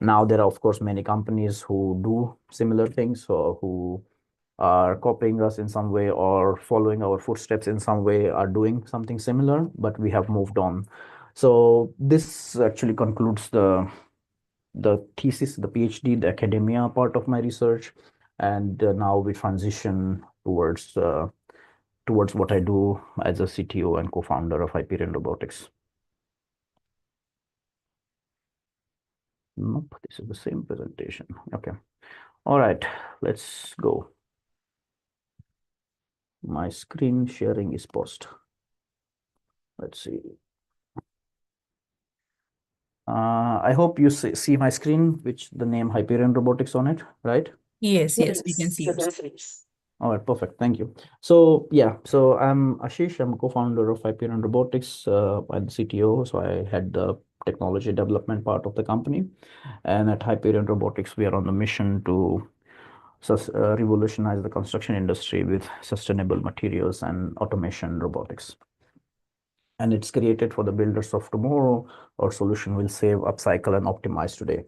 Now, there are, of course, many companies who do similar things, or who are copying us in some way or following our footsteps in some way, are doing something similar, but we have moved on. So this actually concludes the thesis, the PhD, the academia part of my research. And now we transition towards what I do as a CTO and co-founder of Hyperion Robotics. Nope, this is the same presentation. Okay. All right, let's go. My screen sharing is paused. Let's see. I hope you see my screen, which the name Hyperion Robotics on it, right? Yes, we can see yours. All right, perfect. Thank you. So yeah, so I'm Ashish. I'm a co-founder of Hyperion Robotics. I'm the CTO, so I had the technology development part of the company. And at Hyperion Robotics, we are on the mission to revolutionize the construction industry with sustainable materials and automation robotics. And it's created for the builders of tomorrow. Our solution will save, upcycle, and optimize today.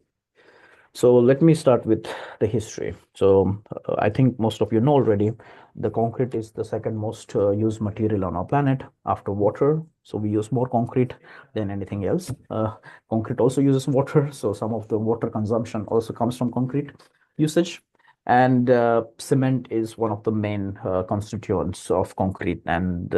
So let me start with the history. So I think most of you know already, the concrete is the second most used material on our planet after water. So we use more concrete than anything else. Concrete also uses water. So some of the water consumption also comes from concrete usage. And cement is one of the main constituents of concrete. And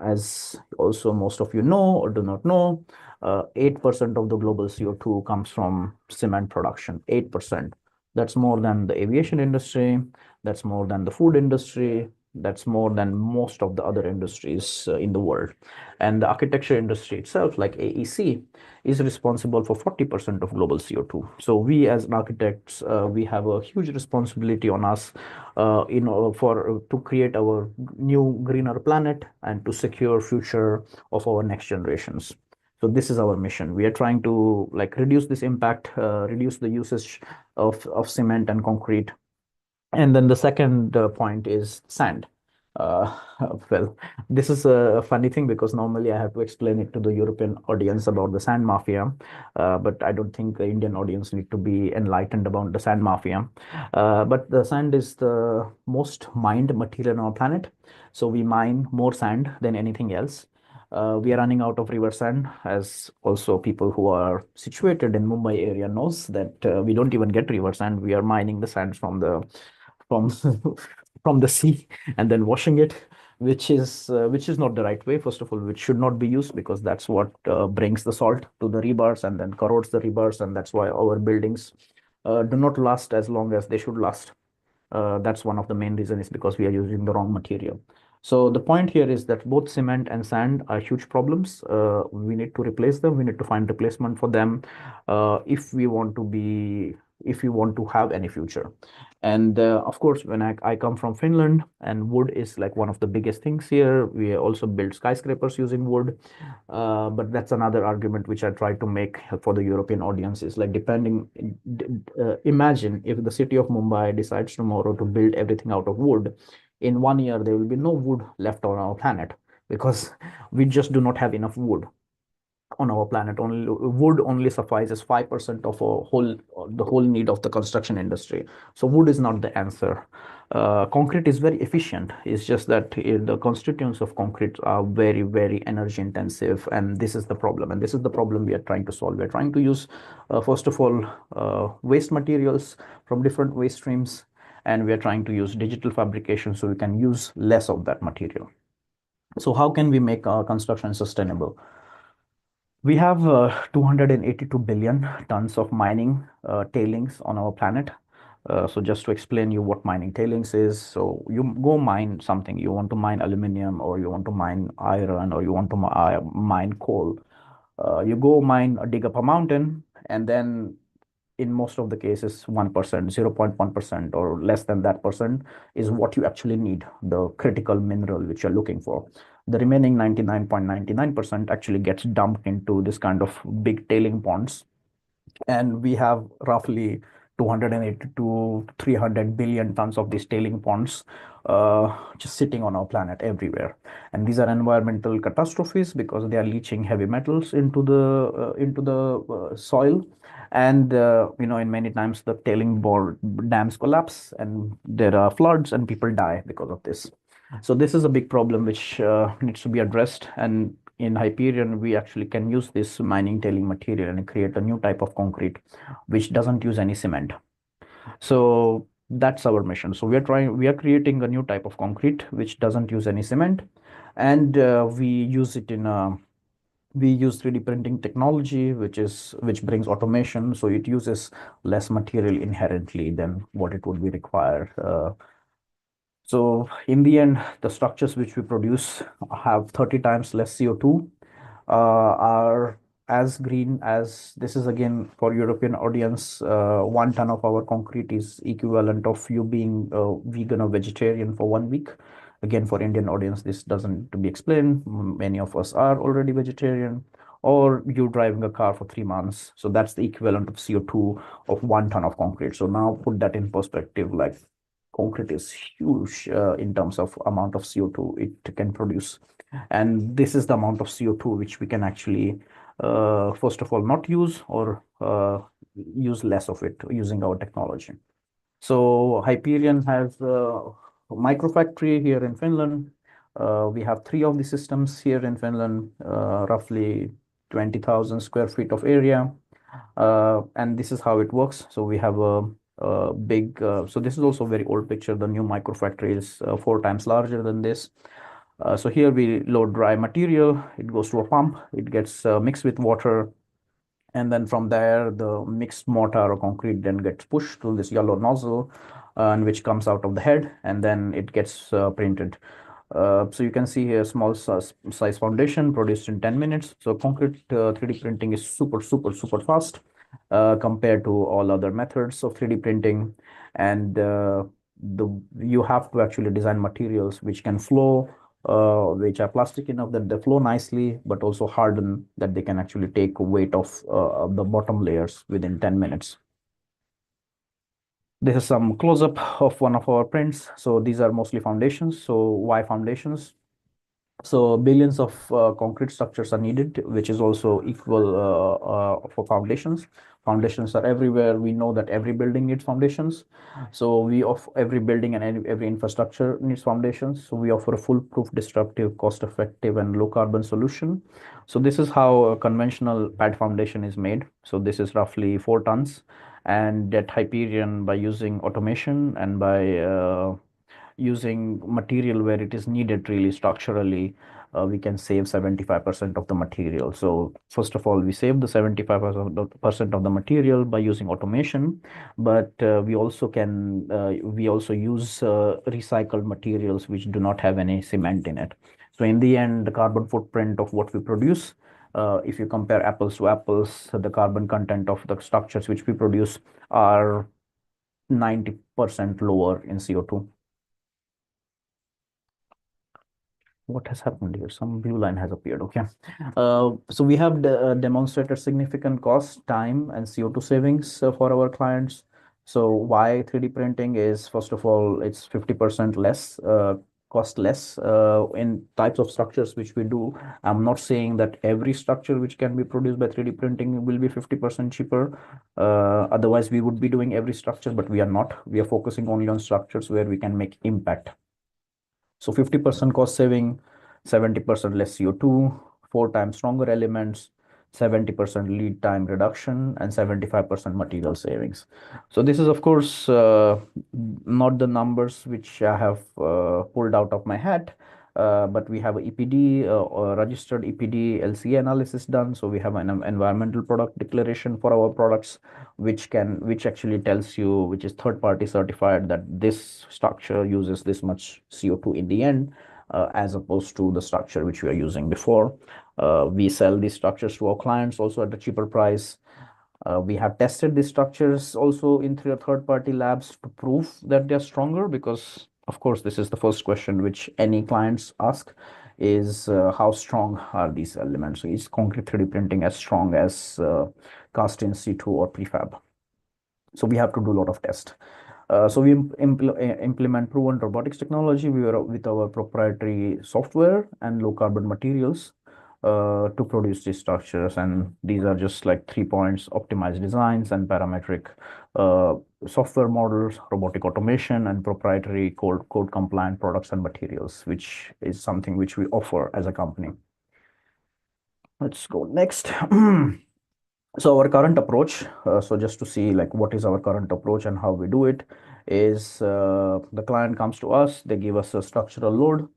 as also most of you know or do not know, 8% of the global CO2 comes from cement production. 8%. That's more than the aviation industry. That's more than the food industry. That's more than most of the other industries in the world. And the architecture industry itself, like AEC, is responsible for 40% of global CO2. So we as architects, we have a huge responsibility on us, for to create our new greener planet and to secure future of our next generations. So this is our mission. We are trying to like reduce this impact, reduce the usage of cement and concrete. And then the second point is sand. Uh, well, this is a funny thing because normally I have to explain it to the European audience about the sand mafia, but I don't think the Indian audience need to be enlightened about the sand mafia. But the sand is the most mined material on our planet. So we mine more sand than anything else. We are running out of river sand, as also people who are situated in Mumbai area knows that we don't even get river sand. We are mining the sand from from the sea and then washing it, which is not the right way. First of all, which should not be used because that's what brings the salt to the rebars and then corrodes the rebars, and that's why our buildings do not last as long as they should last. That's one of the main reasons, is because we are using the wrong material. So the point here is that both cement and sand are huge problems. We need to replace them. We need to find replacement for them if we want to be, if we want to have any future. And of course, when I come from Finland, and wood is like one of the biggest things here. We also build skyscrapers using wood. But that's another argument which I try to make for the European audience, is like imagine if the city of Mumbai decides tomorrow to build everything out of wood. In 1 year, there will be no wood left on our planet because we just do not have enough wood on our planet. Only wood only suffices 5% of the whole need of the construction industry. So wood is not the answer. Concrete is very efficient. It's just that the constituents of concrete are very, very energy intensive, and this is the problem. And this is the problem we are trying to solve. We're trying to use, first of all, waste materials from different waste streams, and we are trying to use digital fabrication so we can use less of that material. So how can we make our construction sustainable? We have 282 billion tons of mining tailings on our planet. So just to explain you what mining tailings is, so you go mine something, you want to mine aluminum, or you want to mine iron, or you want to mine coal. You go mine, dig up a mountain, and then in most of the cases, 1%, 0.1%, or less than that percent is what you actually need, the critical mineral which you're looking for. The remaining 99.99% actually gets dumped into this kind of big tailing ponds. And we have roughly 280 to 300 billion tons of these tailing ponds just sitting on our planet everywhere. And these are environmental catastrophes because they are leaching heavy metals into the soil. And in many times the tailing dams collapse, and there are floods, and people die because of this. So this is a big problem which needs to be addressed. And in Hyperion, we actually can use this mining tailing material and create a new type of concrete which doesn't use any cement. So that's our mission. So we are creating a new type of concrete which doesn't use any cement, and we use 3D printing technology, which brings automation. So it uses less material inherently than what it would be required. So in the end, the structures which we produce have 30 times less CO2, are as green as, this is again for European audience, 1 ton of our concrete is equivalent of you being vegan or vegetarian for 1 week. Again, for Indian audience, this doesn't to be explained. Many of us are already vegetarian, or you driving a car for 3 months. So that's the equivalent of CO2 of 1 ton of concrete. So now put that in perspective, like concrete is huge in terms of amount of CO2 it can produce. And this is the amount of CO2 which we can actually, first of all, not use, or use less of it using our technology. So Hyperion has a microfactory here in Finland. We have 3 of the systems here in Finland, roughly 20,000 square feet of area. And this is how it works. So we have a big, so this is also a very old picture. The new microfactory is 4 times larger than this. So here we load dry material, it goes to a pump, it gets mixed with water, and then from there, the mixed mortar or concrete then gets pushed through this yellow nozzle and which comes out of the head, and then it gets printed. So you can see here small size foundation produced in 10 minutes. So concrete 3D printing is super fast compared to all other methods of 3D printing. And you have to actually design materials which can flow, which are plastic enough that they flow nicely, but also harden that they can actually take weight of the bottom layers within 10 minutes. This is some close-up of one of our prints. So these are mostly foundations. So why foundations? So billions of concrete structures are needed, which is also equal for foundations. Foundations are everywhere. We know that every building needs foundations. So we of every building and every infrastructure needs foundations. So we offer a foolproof, disruptive, cost-effective, and low-carbon solution. So this is how a conventional pad foundation is made. So this is roughly 4 tons, and at Hyperion, by using automation and by using material where it is needed really structurally, we can save 75% of the material. So first of all, we save the 75% of the material by using automation, but we also use recycled materials which do not have any cement in it. So in the end, the carbon footprint of what we produce, if you compare apples to apples, the carbon content of the structures which we produce are 90% lower in CO2. What has happened here? Some blue line has appeared. Okay. So we have demonstrated significant cost, time, and CO2 savings for our clients. So why 3D printing is, first of all, it's 50% less, cost less in types of structures which we do. I'm not saying that every structure which can be produced by 3D printing will be 50% cheaper. Otherwise, we would be doing every structure, but we are not. We are focusing only on structures where we can make impact. So 50% cost saving, 70% less CO2, 4 times stronger elements, 70% lead time reduction, and 75% material savings. So this is, of course, not the numbers which I have pulled out of my hat, but we have a EPD, or registered EPD LCA analysis done. So we have an environmental product declaration for our products, which actually tells you, which is third-party certified, that this structure uses this much CO2 in the end, as opposed to the structure which we are using before. We sell these structures to our clients also at a cheaper price. We have tested these structures also in third-party labs to prove that they're stronger, because of course this is the first question which any clients ask, is how strong are these elements? So is concrete 3D printing as strong as cast in situ or prefab? So we have to do a lot of tests. So we implement proven robotics technology with our proprietary software and low carbon materials to produce these structures. And these are just like 3 points: optimized designs and parametric software models, robotic automation, and proprietary code compliant products and materials, which is something which we offer as a company. Let's go next. So our current approach, so just to see like what is our current approach and how we do it, is the client comes to us, they give us a structural load.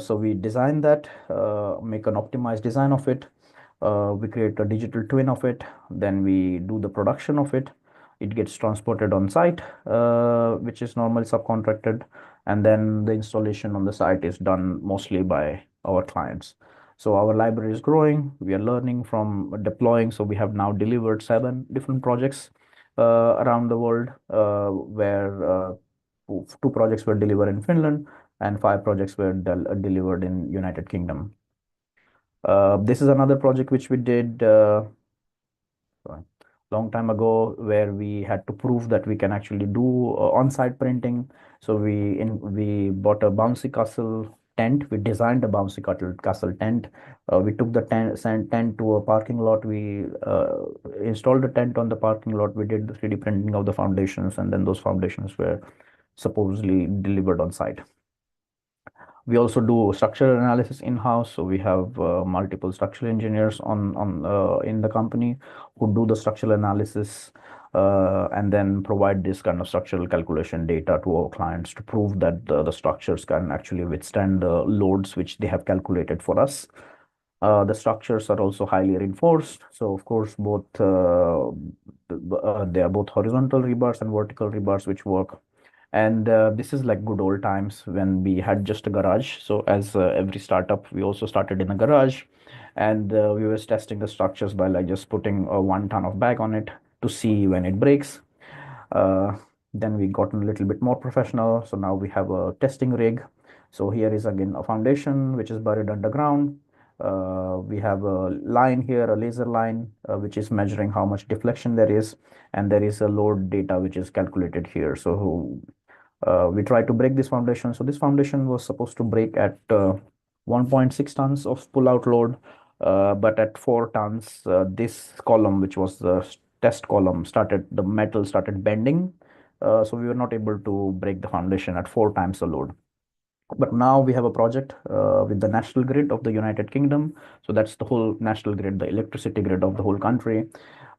So we design that, make an optimized design of it. We create a digital twin of it. Then we do the production of it. It gets transported on site, which is normally subcontracted. And then the installation on the site is done mostly by our clients. So our library is growing. We are learning from deploying. So we have now delivered 7 different projects around the world, where 2 projects were delivered in Finland and 5 projects were delivered in United Kingdom. This is another project which we did long time ago, where we had to prove that we can actually do on-site printing. So we bought a bouncy castle tent. We designed a bouncy castle tent. We took the tent to a parking lot. We installed the tent on the parking lot. We did the 3D printing of the foundations, and then those foundations were supposedly delivered on site. We also do structural analysis in-house. So we have multiple structural engineers in the company who do the structural analysis and then provide this kind of structural calculation data to our clients to prove that the structures can actually withstand the loads which they have calculated for us. The structures are also highly reinforced. So of course, they are both horizontal rebars and vertical rebars which work. And this is like good old times when we had just a garage. So as every startup, we also started in a garage, and we was testing the structures by like just putting a 1 ton of bag on it to see when it breaks. Uh, then we got a little bit more professional. So now we have a testing rig. So here is again a foundation which is buried underground. We have a line here, a laser line, which is measuring how much deflection there is, and there is a load data which is calculated here. So we tried to break this foundation. So this foundation was supposed to break at 1.6 tons of pull-out load, but at 4 tons, this column, which was the test column, the metal started bending. So we were not able to break the foundation at 4 times the load. But now we have a project with the national grid of the United Kingdom. So that's the whole national grid, the electricity grid of the whole country,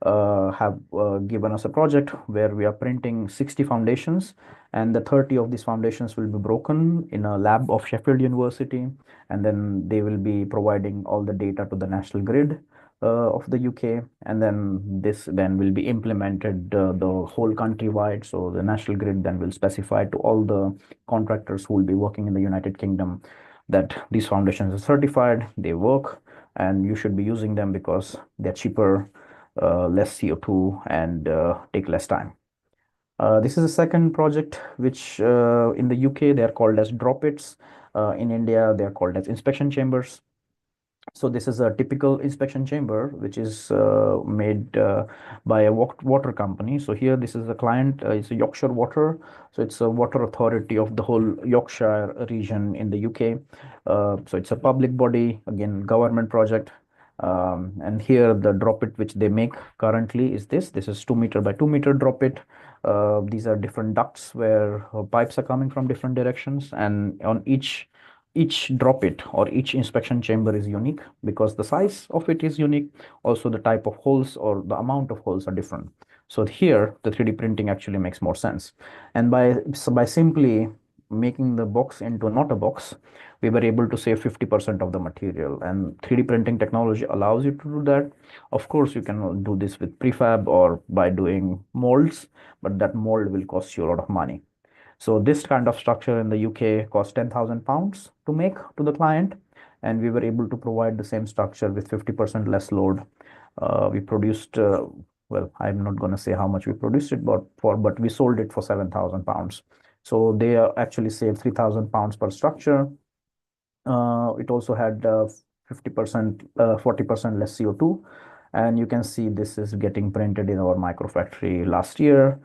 have given us a project where we are printing 60 foundations, and the 30 of these foundations will be broken in a lab of Sheffield University, and then they will be providing all the data to the national grid of the UK, and then this then will be implemented the whole countrywide. So the national grid then will specify to all the contractors who will be working in the United Kingdom that these foundations are certified, they work, and you should be using them because they're cheaper, less CO2, and take less time. This is a second project which in the UK they are called as drop its. In India they are called as inspection chambers. So this is a typical inspection chamber, which is made by a water company. So here, this is a client. It's a Yorkshire Water. So it's a water authority of the whole Yorkshire region in the UK. So it's a public body, again, government project. And here, the drop it which they make currently is this. This is 2 meter by 2 meter drop it. These are different ducts where pipes are coming from different directions, and on each drop it or each inspection chamber is unique because the size of it is unique. Also, the type of holes or the amount of holes are different. So here, the 3D printing actually makes more sense. And by simply making the box into not a box, we were able to save 50% of the material. And 3D printing technology allows you to do that. Of course, you can do this with prefab or by doing molds, but that mold will cost you a lot of money. So this kind of structure in the UK cost £10,000 to make to the client, and we were able to provide the same structure with 50% less load. We produced, well, I'm not going to say how much we produced it, but we sold it for £7,000. So they actually saved £3,000 per structure. It also had 50%, 40% less CO2. And you can see this is getting printed in our micro factory last year.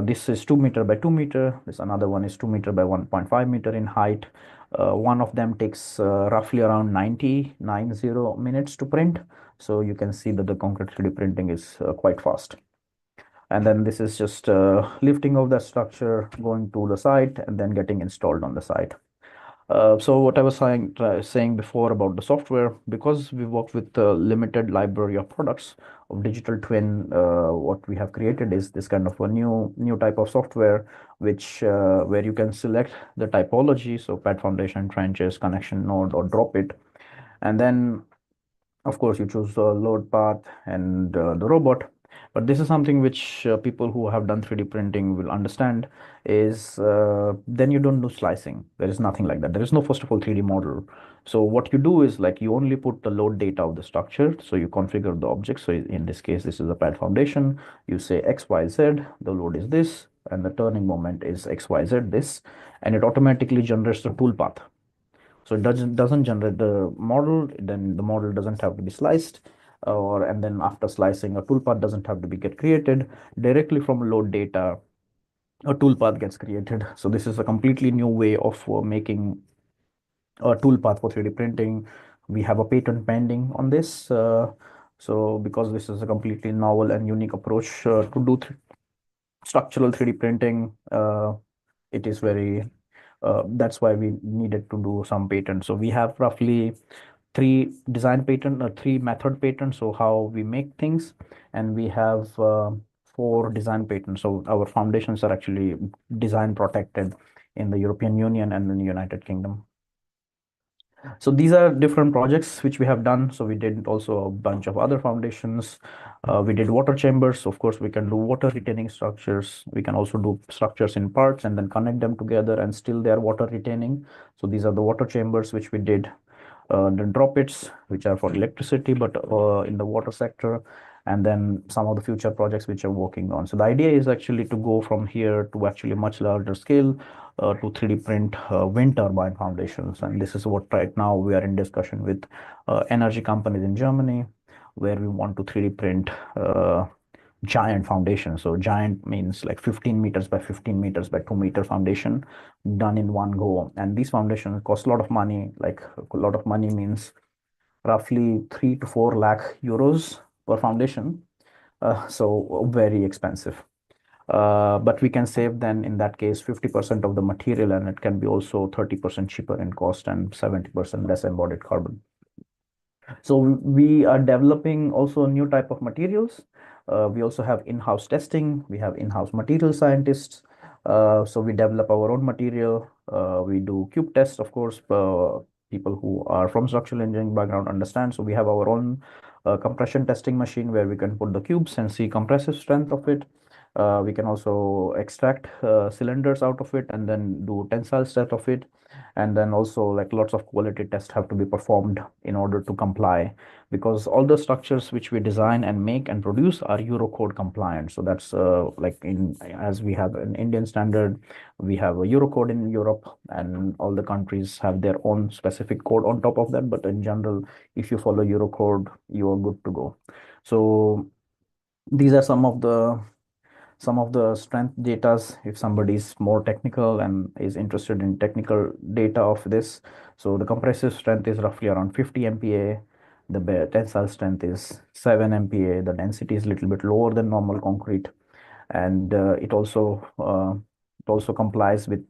This is 2 meter by 2 meter. This another one is 2 meter by 1.5 meter in height. One of them takes roughly around 90 minutes to print. So you can see that the concrete 3D printing is quite fast. And then this is just lifting of the structure, going to the site, and then getting installed on the site. So what I was saying before about the software, because we work with a limited library of products of digital twin, what we have created is this kind of a new type of software, which where you can select the typology, so pad foundation, trenches, connection node, or drop it, and then of course you choose the load path and the robot. But this is something which people who have done 3D printing will understand is then you don't do slicing. There is nothing like that. There is no, first of all, 3D model. So what you do is like you only put the load data of the structure. So you configure the object. So in this case, this is a pad foundation. You say X, Y, Z, the load is this, and the turning moment is X, Y, Z, this, and it automatically generates the tool path. So it doesn't generate the model, then the model doesn't have to be sliced, and then after slicing, a toolpath doesn't have to be get created. Directly from load data, a toolpath gets created. So this is a completely new way of making a toolpath for 3D printing. We have a patent pending on this. So because this is a completely novel and unique approach to do structural 3D printing, it is very that's why we needed to do some patents. So we have roughly three design patent or three method patents, so how we make things, and we have four design patents. So our foundations are actually design protected in the European Union and in the United Kingdom. So these are different projects which we have done. So we did also a bunch of other foundations. We did water chambers. Of course, we can do water retaining structures. We can also do structures in parts and then connect them together and still they are water retaining. So these are the water chambers which we did. The drop pits, which are for electricity, but in the water sector, and then some of the future projects which I'm working on. So the idea is actually to go from here to actually much larger scale to 3D print wind turbine foundations. And this is what right now we are in discussion with energy companies in Germany, where we want to 3D print giant foundation. So giant means like 15 meters by 15 meters by 2 meter foundation done in one go. And these foundations cost a lot of money. Like a lot of money means roughly 3 to 4 lakh euros per foundation. So very expensive. But we can save then in that case 50% of the material, and it can be also 30% cheaper in cost and 70% less embodied carbon. So we are developing also a new type of materials. We also have in-house testing. We have in-house material scientists. So we develop our own material. We do cube tests, of course. People who are from structural engineering background understand. So we have our own compression testing machine where we can put the cubes and see compressive strength of it. We can also extract cylinders out of it and then do tensile strength of it. And then also like lots of quality tests have to be performed in order to comply, because all the structures which we design and make and produce are Eurocode compliant. So that's like in, as we have an Indian standard, we have a Eurocode in Europe, and all the countries have their own specific code on top of that. But in general, if you follow Eurocode, you are good to go. So these are some of the strength datas if somebody is more technical and is interested in technical data of this. So the compressive strength is roughly around 50 MPa. The tensile strength is 7 MPa. The density is a little bit lower than normal concrete, and it also complies with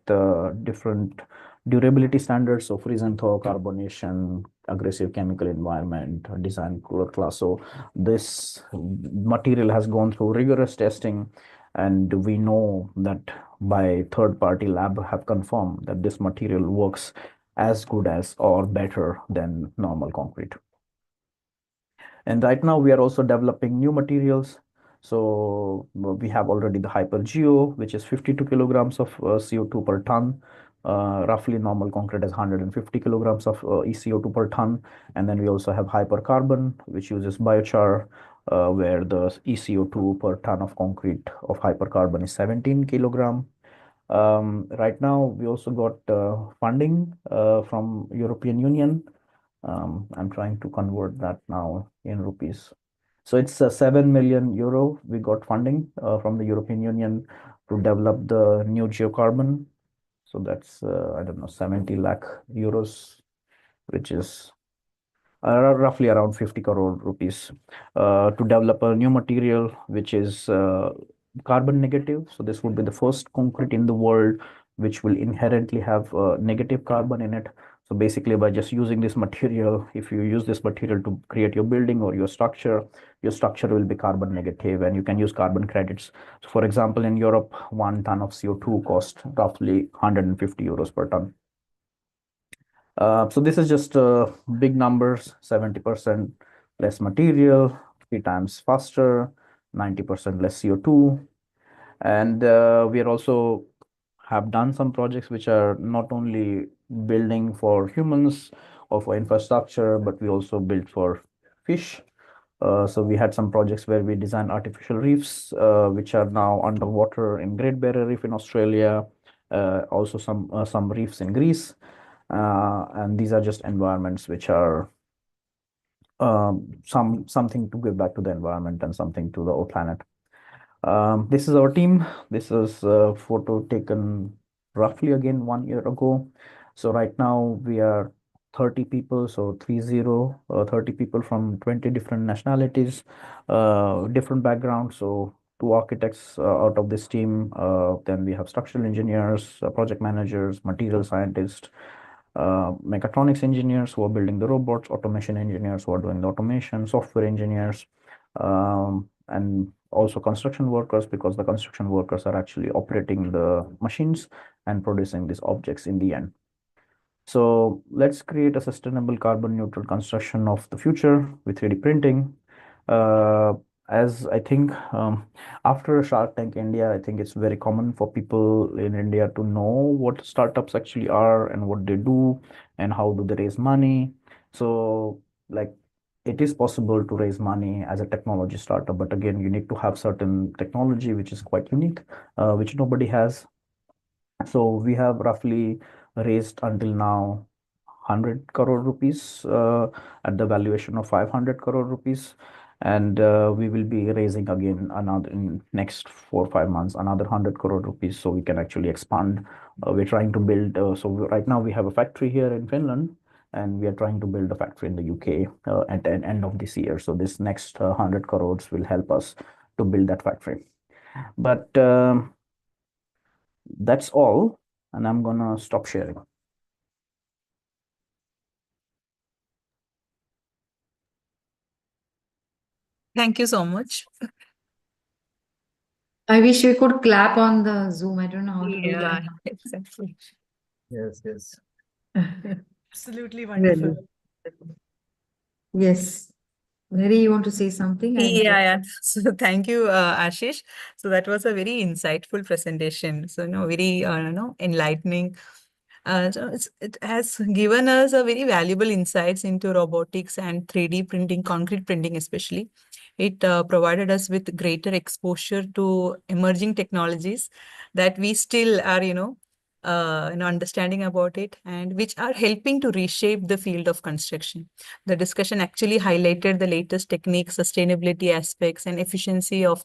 different durability standards. So freeze and thaw, carbonation, aggressive chemical environment, design cooler class. So this material has gone through rigorous testing, and we know that by third party lab have confirmed that this material works as good as or better than normal concrete. And right now we are also developing new materials. So we have already the Hypergeo, which is 52 kilograms of CO2 per ton. Roughly normal concrete is 150 kilograms of ECO2 per ton. And then we also have Hypercarbon, which uses biochar, where the ECO2 per ton of concrete of Hypercarbon is 17 kilogram. Right now, we also got funding from European Union. I'm trying to convert that now in rupees. So it's a 7 million euro. We got funding from the European Union to develop the new geocarbon. So that's, I don't know, 70 lakh euros, which is roughly around 50 crore rupees to develop a new material, which is carbon negative. So this would be the first concrete in the world which will inherently have negative carbon in it. So basically, by just using this material, if you use this material to create your building or your structure will be carbon negative, and you can use carbon credits. So for example, in Europe, 1 ton of CO2 cost roughly 150 euros per ton. So this is just big numbers: 70% less material, 3 times faster, 90% less CO2. And we are also have done some projects which are not only building for humans or for infrastructure, but we also built for fish. So we had some projects where we designed artificial reefs, which are now underwater in Great Barrier Reef in Australia, also some reefs in Greece. And these are just environments which are something to give back to the environment and something to the planet. This is our team. This is a photo taken roughly again 1 year ago. So right now we are 30 people, so 30 people from 20 different nationalities, different backgrounds. So 2 architects out of this team. Then we have structural engineers, project managers, material scientists, mechatronics engineers who are building the robots, automation engineers who are doing the automation, software engineers, and also construction workers, because the construction workers are actually operating the machines and producing these objects in the end. So let's create a sustainable carbon neutral construction of the future with 3D printing. Uh, as I think after Shark Tank India, I think it's very common for people in India to know what startups actually are and what they do and how do they raise money. So like it is possible to raise money as a technology startup, but again, you need to have certain technology which is quite unique, which nobody has. So we have roughly raised until now 100 crore rupees at the valuation of 500 crore rupees. And we will be raising again another in next 4 or 5 months, another 100 crore rupees. So we can actually expand. We're trying to build. Right now we have a factory here in Finland, and we are trying to build a factory in the UK at the end of this year. So this next 100 crores will help us to build that factory. But that's all, and I'm gonna stop sharing. Thank you so much. I wish we could clap on the Zoom. I don't know how to do Yeah, that. exactly. Yes, yes. Absolutely Really. wonderful. Yes. Mary, you want to say something? I Yeah, interrupt. yeah. So thank you, Ashish. So that was a very insightful presentation. So, very, enlightening. It has given us a very valuable insights into robotics and 3D printing, concrete printing especially. It provided us with greater exposure to emerging technologies that we still are, understanding about it, and which are helping to reshape the field of construction. The discussion actually highlighted the latest techniques, sustainability aspects, and efficiency of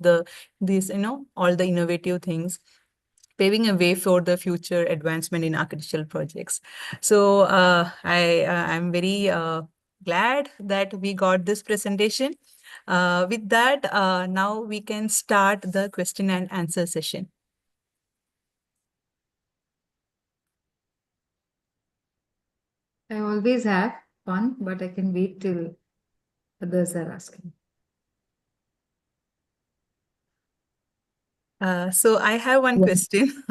these, all the innovative things, paving a way for the future advancement in architectural projects. So I'm very glad that we got this presentation. With that, now we can start the question and answer session. I always have fun, but I can wait till others are asking. So I have one Yeah. question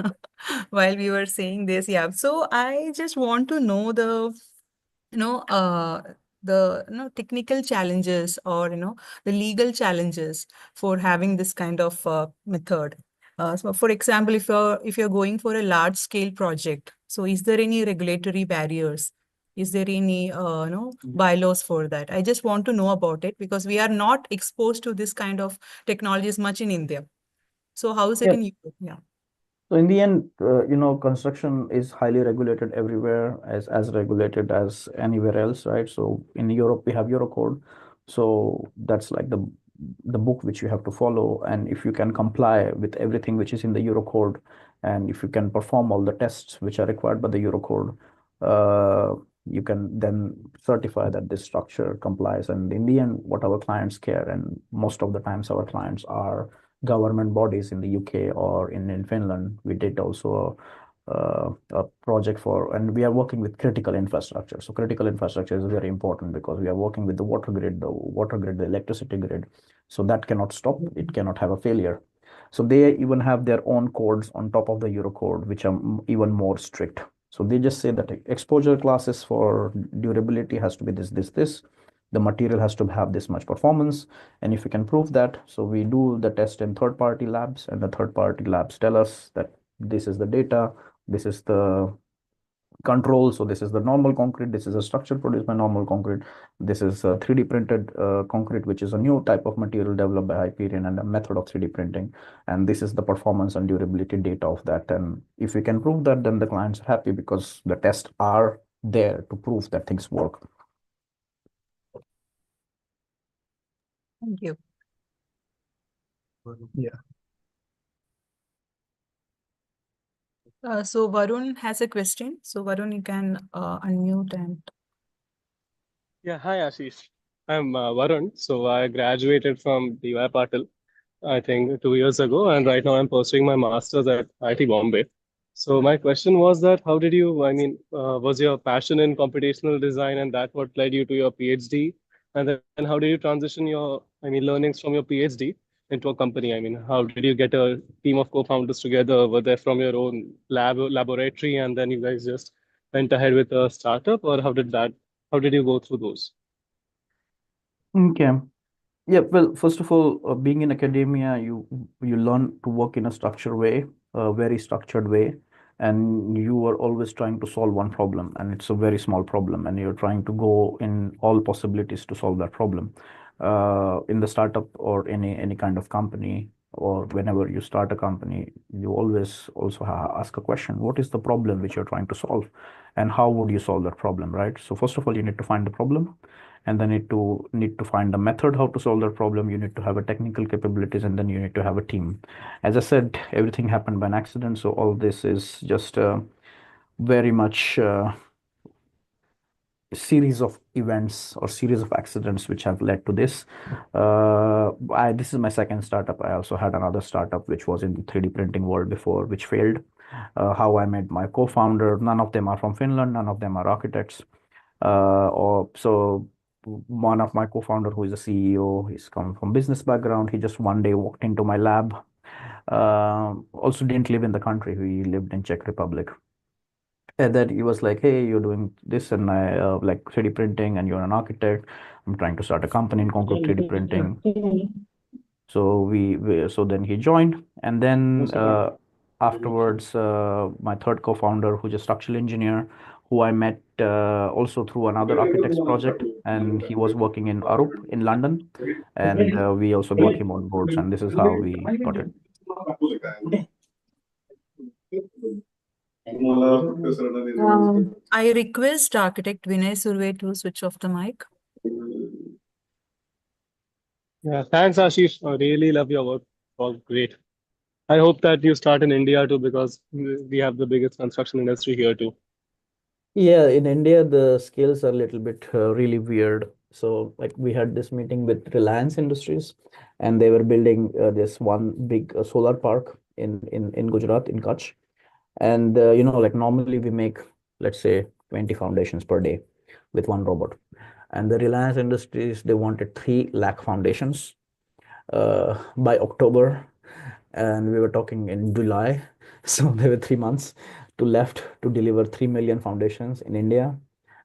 while we were saying this. Yeah. So I just want to know you know, uh, technical challenges, or, the legal challenges for having this kind of method. So for example, if you're going for a large scale project, so is there any regulatory barriers? Is there any, bylaws for that? I just want to know about it because we are not exposed to this kind of technologies much in India. So how is it Yeah. in Europe? Yeah. So in the end, construction is highly regulated everywhere, as regulated as anywhere else, right? So in Europe, we have Eurocode. So that's like the book which you have to follow. And if you can comply with everything which is in the Eurocode, and if you can perform all the tests which are required by the Eurocode, uh, you can then certify that this structure complies. And in the end, what our clients care, and most of the times our clients are government bodies in the UK or in Finland. We did also a project for, and we are working with critical infrastructure. So critical infrastructure is very important because we are working with the electricity grid. So that cannot stop. It cannot have a failure. So they even have their own codes on top of the Eurocode, which are even more strict. So they just say that exposure classes for durability has to be this. The material has to have this much performance. And if you can prove that, so we do the test in third party labs, and the third party labs tell us that this is the data, this is the control. So this is the normal concrete, this is a structure produced by normal concrete, this is a 3D printed concrete, which is a new type of material developed by Hyperion and a method of 3D printing. And this is the performance and durability data of that. And if we can prove that, then the clients are happy because the tests are there to prove that things work. Thank you. Yeah. So Varun has a question. So Varun, you can unmute and. Yeah, hi Ashish. I'm Varun. So I graduated from DY Patil, I think 2 years ago, and right now I'm pursuing my master's at IIT Bombay. So my question was that how did you, was your passion in computational design and that what led you to your PhD? And then how did you transition your, learnings from your PhD into a company? How did you get a team of co-founders together? Were they from your own laboratory and then you guys just went ahead with a startup, or how did you go through those? Okay. Yeah, well, first of all, being in academia, you learn to work in a structured way, a very structured way, and you are always trying to solve one problem, and it's a very small problem, and you're trying to go in all possibilities to solve that problem. In the startup or any kind of company, or whenever you start a company, you always also ask a question: what is the problem which you're trying to solve, and how would you solve that problem, right? So first of all, you need to find the problem, and then need to find a method how to solve that problem. You need to have a technical capabilities, and then you need to have a team. As I said, everything happened by an accident, so all this is just very much series of events or series of accidents which have led to this. This is my second startup. I also had another startup which was in the 3D printing world before, which failed. How I met my co-founder, none of them are from Finland, none of them are architects. Or so one of my co-founder, who is a CEO, he's come from business background. He just one day walked into my lab. Also didn't live in the country. He lived in Czech Republic. And then he was like, "Hey, you're doing this and I like 3D printing, and you're an architect. I'm trying to start a company in concrete 3D printing." So so then he joined, and then afterwards, my third co-founder, who's a structural engineer, who I met also through another architect's project, and he was working in Arup in London, and we also got him on board, and this is how we got it. I request architect Vinay Surve to switch off the mic. Yeah, thanks, Ashish. I really love your work. All great. I hope that you start in India too, because we have the biggest construction industry here too. Yeah, in India, the scales are a little bit really weird. So, like, we had this meeting with Reliance Industries, and they were building this one big solar park in Gujarat, in Kutch. And like normally we make, let's say, 20 foundations per day with one robot. And the Reliance Industries, they wanted 3 lakh foundations by October, and we were talking in July. So there were 3 months to left to deliver 3 million foundations in India.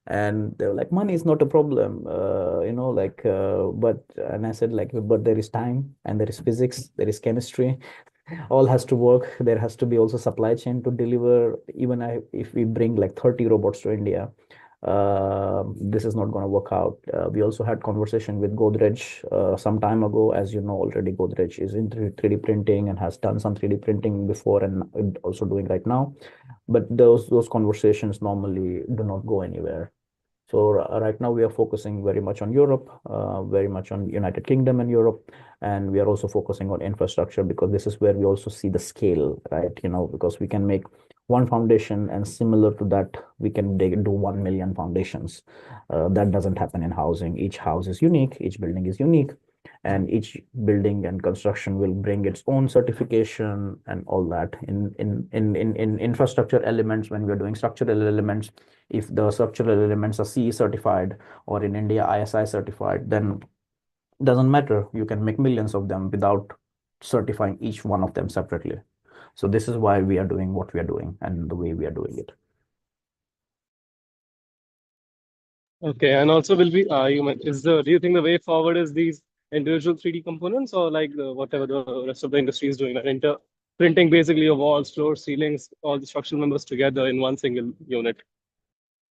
And they were like, money is not a problem, and I said, like, but there is time, and there is physics, there is chemistry, all has to work. There has to be also supply chain to deliver. Even if we bring like 30 robots to India, this is not going to work out. We also had conversation with Godrej some time ago. As you know, already Godrej is in 3D printing and has done some 3D printing before and also doing right now. But those conversations normally do not go anywhere. So right now we are focusing very much on Europe, very much on United Kingdom and Europe, and we are also focusing on infrastructure, because this is where we also see the scale, right? Because we can make one foundation, and similar to that, we can do 1 million foundations. That doesn't happen in housing. Each house is unique, each building is unique, and each building and construction will bring its own certification and all that. In infrastructure elements, when we are doing structural elements, if the structural elements are CE certified, or in India ISI certified, then doesn't matter. You can make millions of them without certifying each one of them separately. So this is why we are doing what we are doing and the way we are doing it. Okay, and also will be do you think the way forward is these individual 3D components, or like whatever the rest of the industry is doing, and printing basically your walls, floors, ceilings, all the structural members together in one single unit?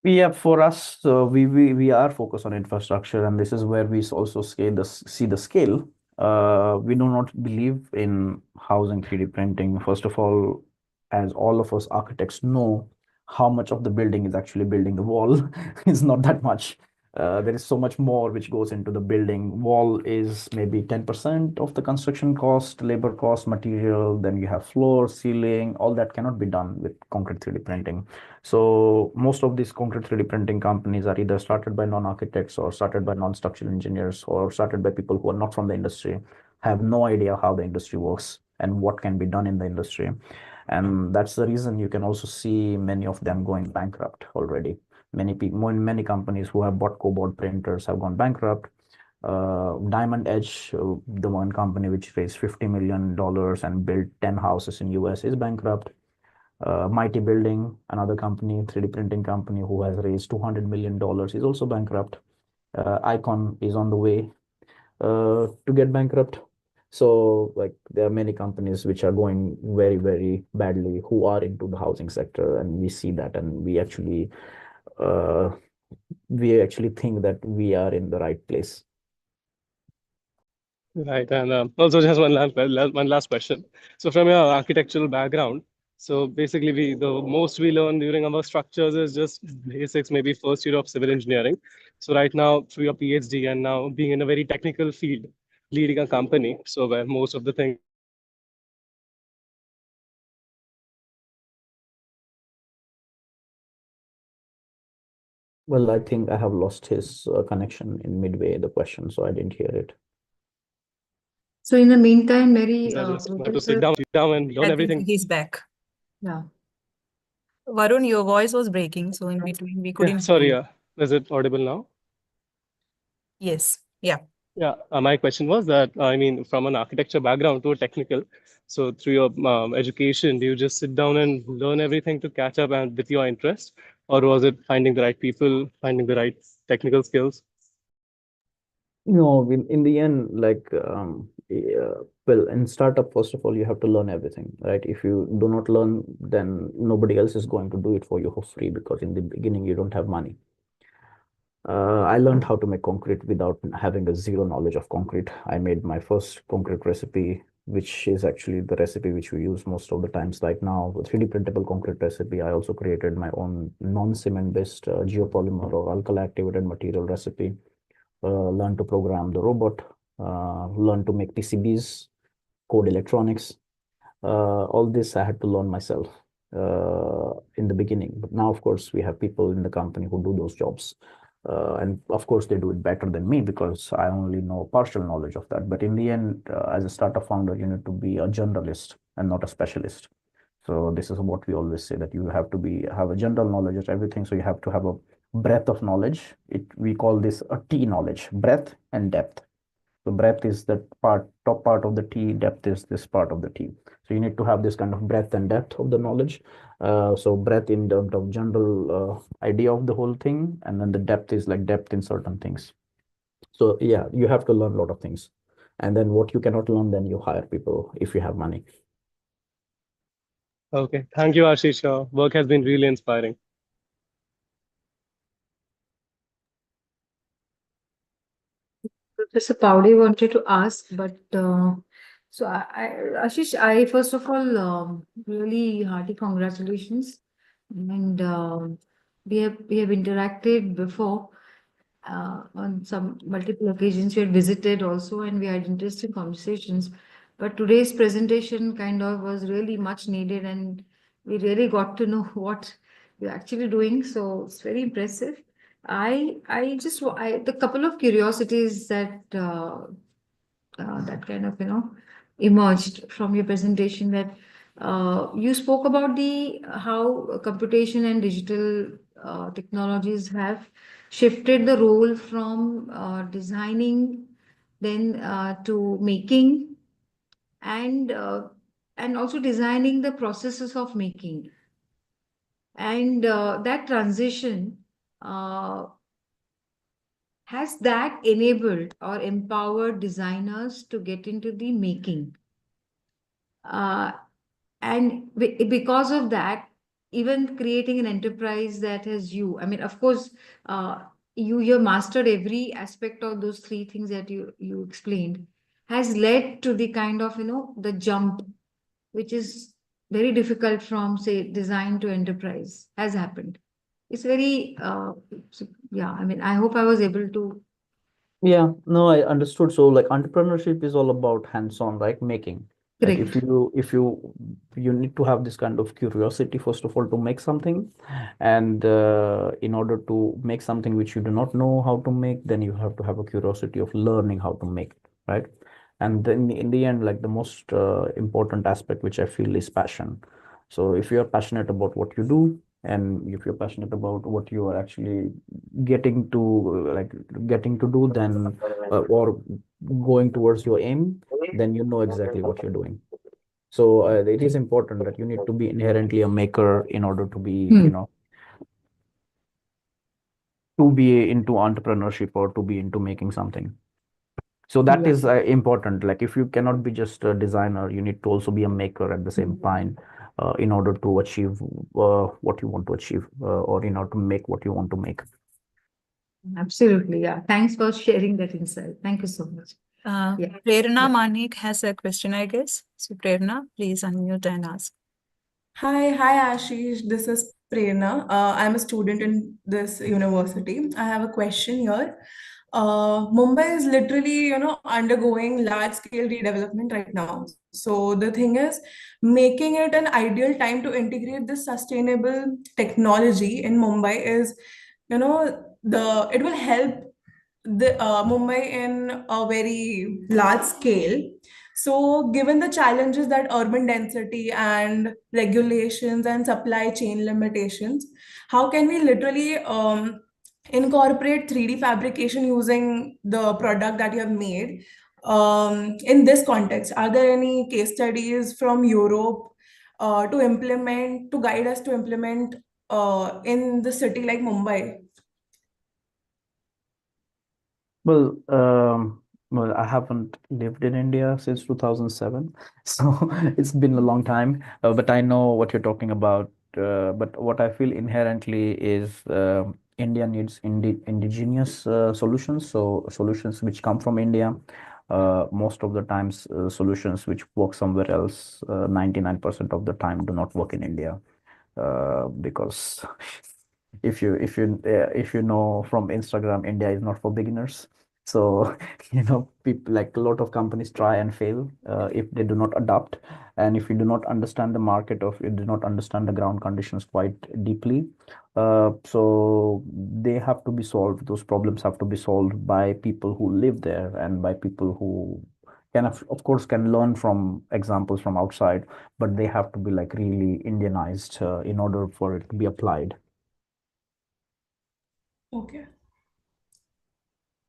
Yeah, for us, we are focused on infrastructure, and this is where we also see the scale. We do not believe in housing 3D printing. First of all, as all of us architects know, how much of the building is actually building the wall. It's not that much. There is so much more which goes into the building. Wall is maybe 10% of the construction cost, labor cost, material. Then you have floor, ceiling, all that cannot be done with concrete 3D printing. So most of these concrete 3D printing companies are either started by non-architects, or started by non-structural engineers, or started by people who are not from the industry, have no idea how the industry works and what can be done in the industry. And that's the reason you can also see many of them going bankrupt already. Many companies who have bought cobalt printers have gone bankrupt. Diamond Edge, the one company which raised $50 million and built 10 houses in US, is bankrupt. Mighty Building, another company, 3D printing company who has raised $200 million, is also bankrupt. Icon is on the way to get bankrupt. So like there are many companies which are going very, very badly who are into the housing sector, and we see that, and uh, we actually think that we are in the right place. Right. And also just one last question. So from your architectural background, so basically the most we learn during our structures is just basics, maybe first year of civil engineering. So right now through your PhD and now being in a very technical field, leading a company, so where most of the things Well, I think I have lost his connection in midway the question, so I didn't hear it. So in the meantime, Mary, are just to sit Professor, down and learn I think everything. he's back. yeah. Varun, your voice was breaking, so in between we Yeah, couldn't hear sorry, you. is it audible now? Yes. Yeah. Yeah, my question was that, I mean, from an architecture background to a technical, so through your education, do you just sit down and learn everything to catch up and with your interest, or was it finding the right people, finding the right technical skills? No, in the end, like, well, in startup, first of all, you have to learn everything, right? If you do not learn, then nobody else is going to do it for you for free, because in the beginning you don't have money. I learned how to make concrete without having a zero knowledge of concrete. I made my first concrete recipe, which is actually the recipe which we use most of the times right now, the 3D printable concrete recipe. I also created my own non-cement based geopolymer or alkali activated material recipe. Learn to program the robot, learn to make PCBs, code electronics. All this I had to learn myself in the beginning. But now, of course, we have people in the company who do those jobs. And of course, they do it better than me because I only know partial knowledge of that. But in the end, as a startup founder, you need to be a generalist and not a specialist. So this is what we always say, that you have to have a general knowledge of everything. So you have to have a breadth of knowledge. We call this a T knowledge, breadth and depth. So breadth is the top part of the T, depth is this part of the T. So you need to have this kind of breadth and depth of the knowledge. So breadth in terms of general idea of the whole thing, and then the depth is like depth in certain things. So yeah, you have to learn a lot of things. And then what you cannot learn, then you hire people if you have money. Okay, thank you, Ashish. Work has been really inspiring. Professor Paudi wanted to ask, but Ashish, I first of all, really hearty congratulations, and we have interacted before on some multiple occasions. We had visited also, and we had interesting conversations. But today's presentation kind of was really much needed, and we really got to know what you're actually doing. So it's very impressive. The couple of curiosities that kind of emerged from your presentation, that you spoke about the how computation and digital technologies have shifted the role from designing then to making, and also designing the processes of making, and that transition, uh, has that enabled or empowered designers to get into the making? Uh, and because of that, even creating an enterprise that has you, I mean, of course, you mastered every aspect of those three things that you explained, has led to the kind of, the jump, which is very difficult from, say, design to enterprise, has happened. It's very, yeah, I mean, I hope I was able to. Yeah, no, I understood. So like entrepreneurship is all about hands-on, like making. Like Correct. if you need to have this kind of curiosity, first of all, to make something. And in order to make something which you do not know how to make, then you have to have a curiosity of learning how to make it, right? And then in the end, like the most important aspect, which I feel, is passion. So if you're passionate about what you do, and if you're passionate about what you are actually getting to getting to do, then or going towards your aim, then you know exactly what you're doing. So it is important that you need to be inherently a maker in order to be, to be into entrepreneurship or to be into making something. So that Yeah. is important. Like if you cannot be just a designer, you need to also be a maker at the same time in order to achieve what you want to achieve or in order to make what you want to make. Absolutely. Yeah. Thanks for sharing that insight. Thank you so much. Yeah. Prerna Yeah. Manik has a question, I guess. So Prerna, please unmute and ask. Hi Ashish. This is Prerna. I'm a student in this university. I have a question here. Mumbai is literally, undergoing large-scale redevelopment right now. So the thing is, making it an ideal time to integrate this sustainable technology in Mumbai is, it will help the Mumbai in a very large scale. So, given the challenges that urban density and regulations and supply chain limitations, how can we literally incorporate 3D fabrication using the product that you have made in this context? Are there any case studies from Europe to guide us to implement in the city like Mumbai? Well, I haven't lived in India since 2007, so it's been a long time. But I know what you're talking about. But what I feel inherently is India needs indigenous solutions, so solutions which come from India. Most of the times, solutions which work somewhere else, 99% of the time, do not work in India because if you know from Instagram, India is not for beginners. So people like a lot of companies try and fail if they do not adapt, and if you do not understand the market, or if you do not understand the ground conditions quite deeply. So they have to be solved. Those problems have to be solved by people who live there and by people who can of course can learn from examples from outside, but they have to be like really Indianized in order for it to be applied. Okay.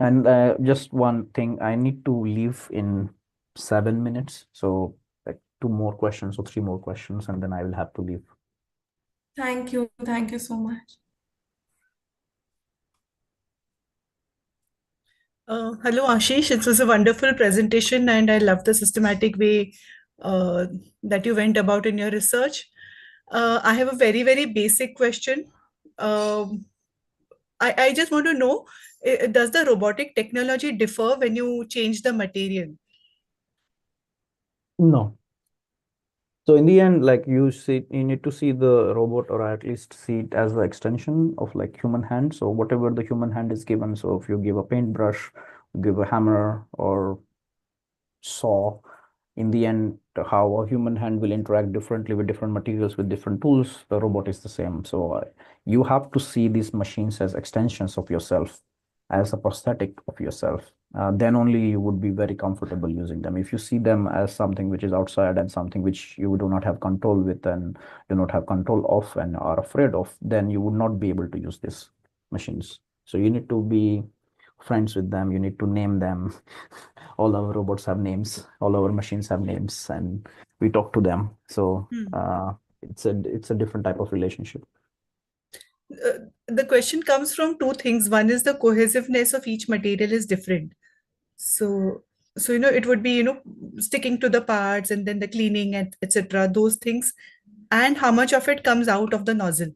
And just one thing, I need to leave in 7 minutes. So like two more questions or three more questions, and then I will have to leave. Thank you. Thank you so much. Hello, Ashish. It was a wonderful presentation, and I love the systematic way uh, that you went about in your research. I have a very, very basic question. Um, I just want to know, does the robotic technology differ when you change the material? No. So in the end, like you need to see the robot, or at least see it as the extension of like human hand. So whatever the human hand is given. So if you give a paintbrush, give a hammer or saw, in the end, how a human hand will interact differently with different materials, with different tools, the robot is the same. So you have to see these machines as extensions of yourself, as a prosthetic of yourself. Then only you would be very comfortable using them. If you see them as something which is outside and something which you do not have control with and do not have control of and are afraid of, then you would not be able to use these machines. So you need to be friends with them. You need to name them. All our robots have names. All our machines have names, and we talk to them. So it's a different type of relationship. The question comes from two things. One is the cohesiveness of each material is different. So, it would be, sticking to the parts and then the cleaning and etc. Those things, and how much of it comes out of the nozzle.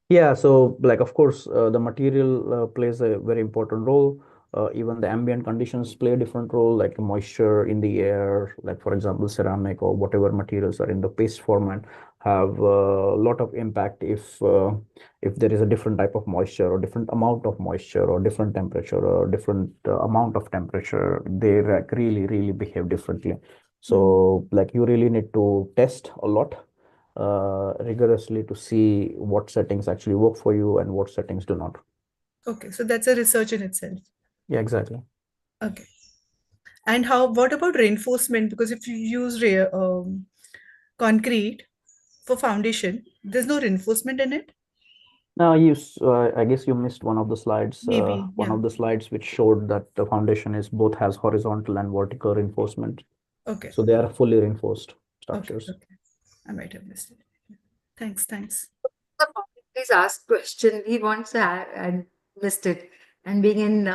Yeah, so like of course the material plays a very important role. Even the ambient conditions play a different role, like moisture in the air, like for example ceramic or whatever materials are in the paste format have a lot of impact if there is a different type of moisture or different amount of moisture or different temperature or different amount of temperature, they like really behave differently. So like you really need to test a lot rigorously to see what settings actually work for you and what settings do not. Okay, so that's a research in itself. Yeah, exactly. Okay. And what about reinforcement? Because if you use concrete for foundation, there's no reinforcement in it? Now, I guess you missed one of the slides. Maybe, One yeah. of the slides which showed that the foundation is both has horizontal and vertical reinforcement. Okay. So they are fully reinforced. structures. Okay. I might have missed it. Thanks. The public, please ask question. He wants to and missed it. And being in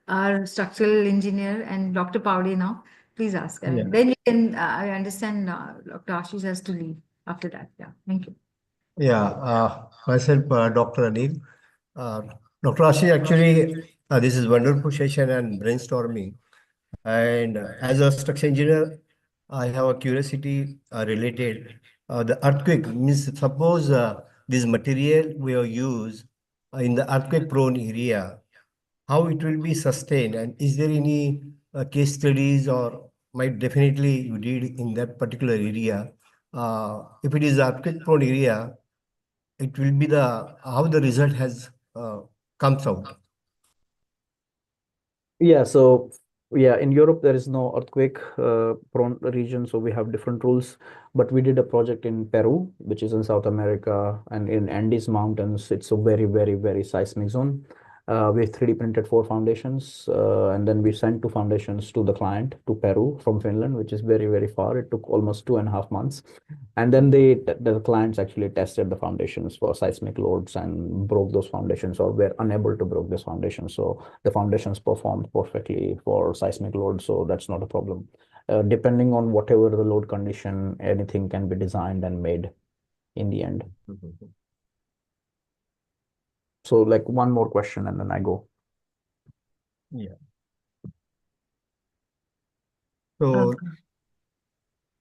our structural engineer and Dr. Pauli now, please ask. Yeah. Then you can, I understand Dr. Ashish has to leave after that. Yeah, thank you. Yeah, myself, Dr. Anil. Uh, Dr. Ashish, actually, this is wonderful session and brainstorming. And as a structural engineer, I have a curiosity related. The earthquake means suppose this material we have used in the earthquake prone area, how it will be sustained, and is there any case studies or might definitely you did in that particular area? If it is earthquake prone area, it will be the how the result has comes out. Yeah, so yeah, in Europe there is no earthquake prone region, so we have different rules. But we did a project in Peru, which is in South America, and in Andes Mountains, it's a very, very, very seismic zone. We 3D printed 4 foundations, and then we sent 2 foundations to the client to Peru from Finland, which is very, very far. It took almost 2.5 months. And then the clients actually tested the foundations for seismic loads and broke those foundations or were unable to break those foundations. So the foundations performed perfectly for seismic load, so that's not a problem. Depending on whatever the load condition, anything can be designed and made in the end. So like one more question and then I go. Yeah. So,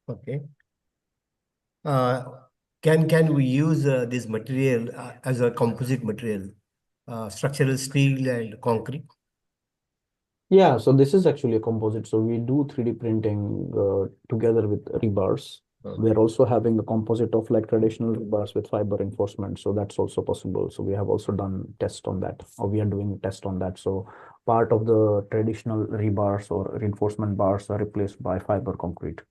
okay. Can we use this material as a composite material, structural steel and concrete? Yeah, so this is actually a composite. So we do 3D printing together with rebars. We're also having a composite of like traditional rebars with fiber reinforcement. So that's also possible. So we have also done tests on that, or we are doing test on that. So part of the traditional rebars or reinforcement bars are replaced by fiber concrete.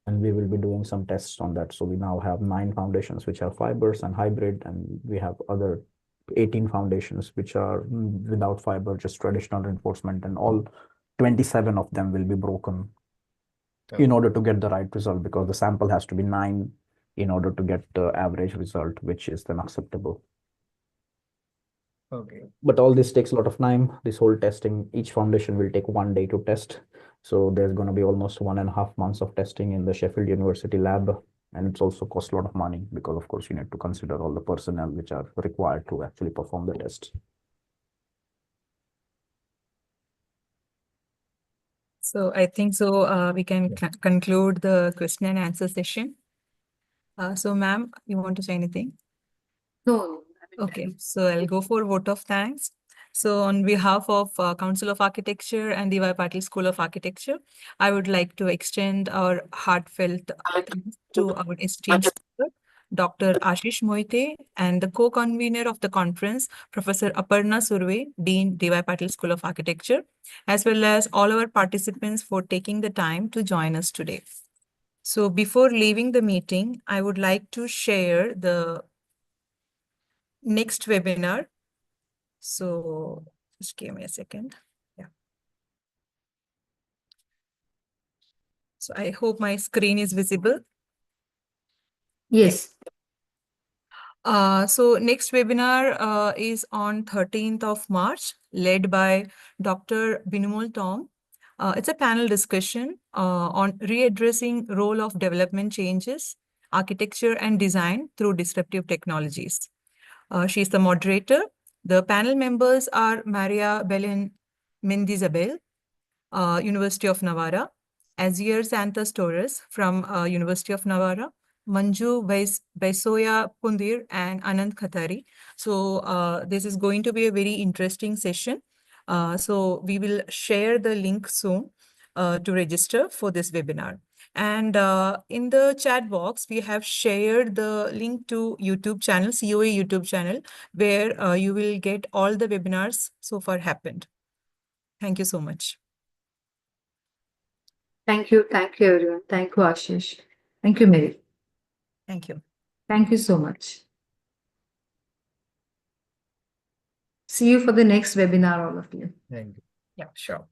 And we will be doing some tests on that. So we now have 9 foundations which are fibers and hybrid, and we have other 18 foundations which are without fiber, just traditional reinforcement, and all 27 of them will be broken in order to get the right result, because the sample has to be 9 in order to get the average result, which is then acceptable. Okay. But all this takes a lot of time. This whole testing, each foundation will take 1 day to test. So there's going to be almost 1.5 months of testing in the Sheffield University lab. And it's also cost a lot of money because, of course, you need to consider all the personnel which are required to actually perform the tests. So I think we can conclude the question and answer session. So ma'am, you want to say anything? No. Okay, so I'll go for vote of thanks. So on behalf of Council of Architecture and DY Patil School of Architecture, I would like to extend our heartfelt thanks to our esteemed speaker, Dr. Ashish Moite, and the co-convener of the conference, Professor Aparna Surve, Dean, DY Patil School of Architecture, as well as all our participants for taking the time to join us today. So before leaving the meeting, I would like to share the next webinar. So just give me a second. Yeah. So I hope my screen is visible. Yes. So next webinar is on 13th of March, led by Dr. Binumol Tom. It's a panel discussion on readdressing role of development changes, architecture and design through disruptive technologies. She's the moderator. The panel members are Maria Belén Mendizabal, University of Navarra, Azier Santos Torres from University of Navarra, Manju Baisoya Pundir, and Anand Khatari. So this is going to be a very interesting session. So we will share the link soon to register for this webinar. And in the chat box, we have shared the link to YouTube channel, COA YouTube channel, where you will get all the webinars so far happened. Thank you so much. Thank you. Thank you, everyone. Thank you, Ashish. Thank you, Mary. Thank you. Thank you so much. See you for the next webinar, all of you. Thank you. Yeah, sure.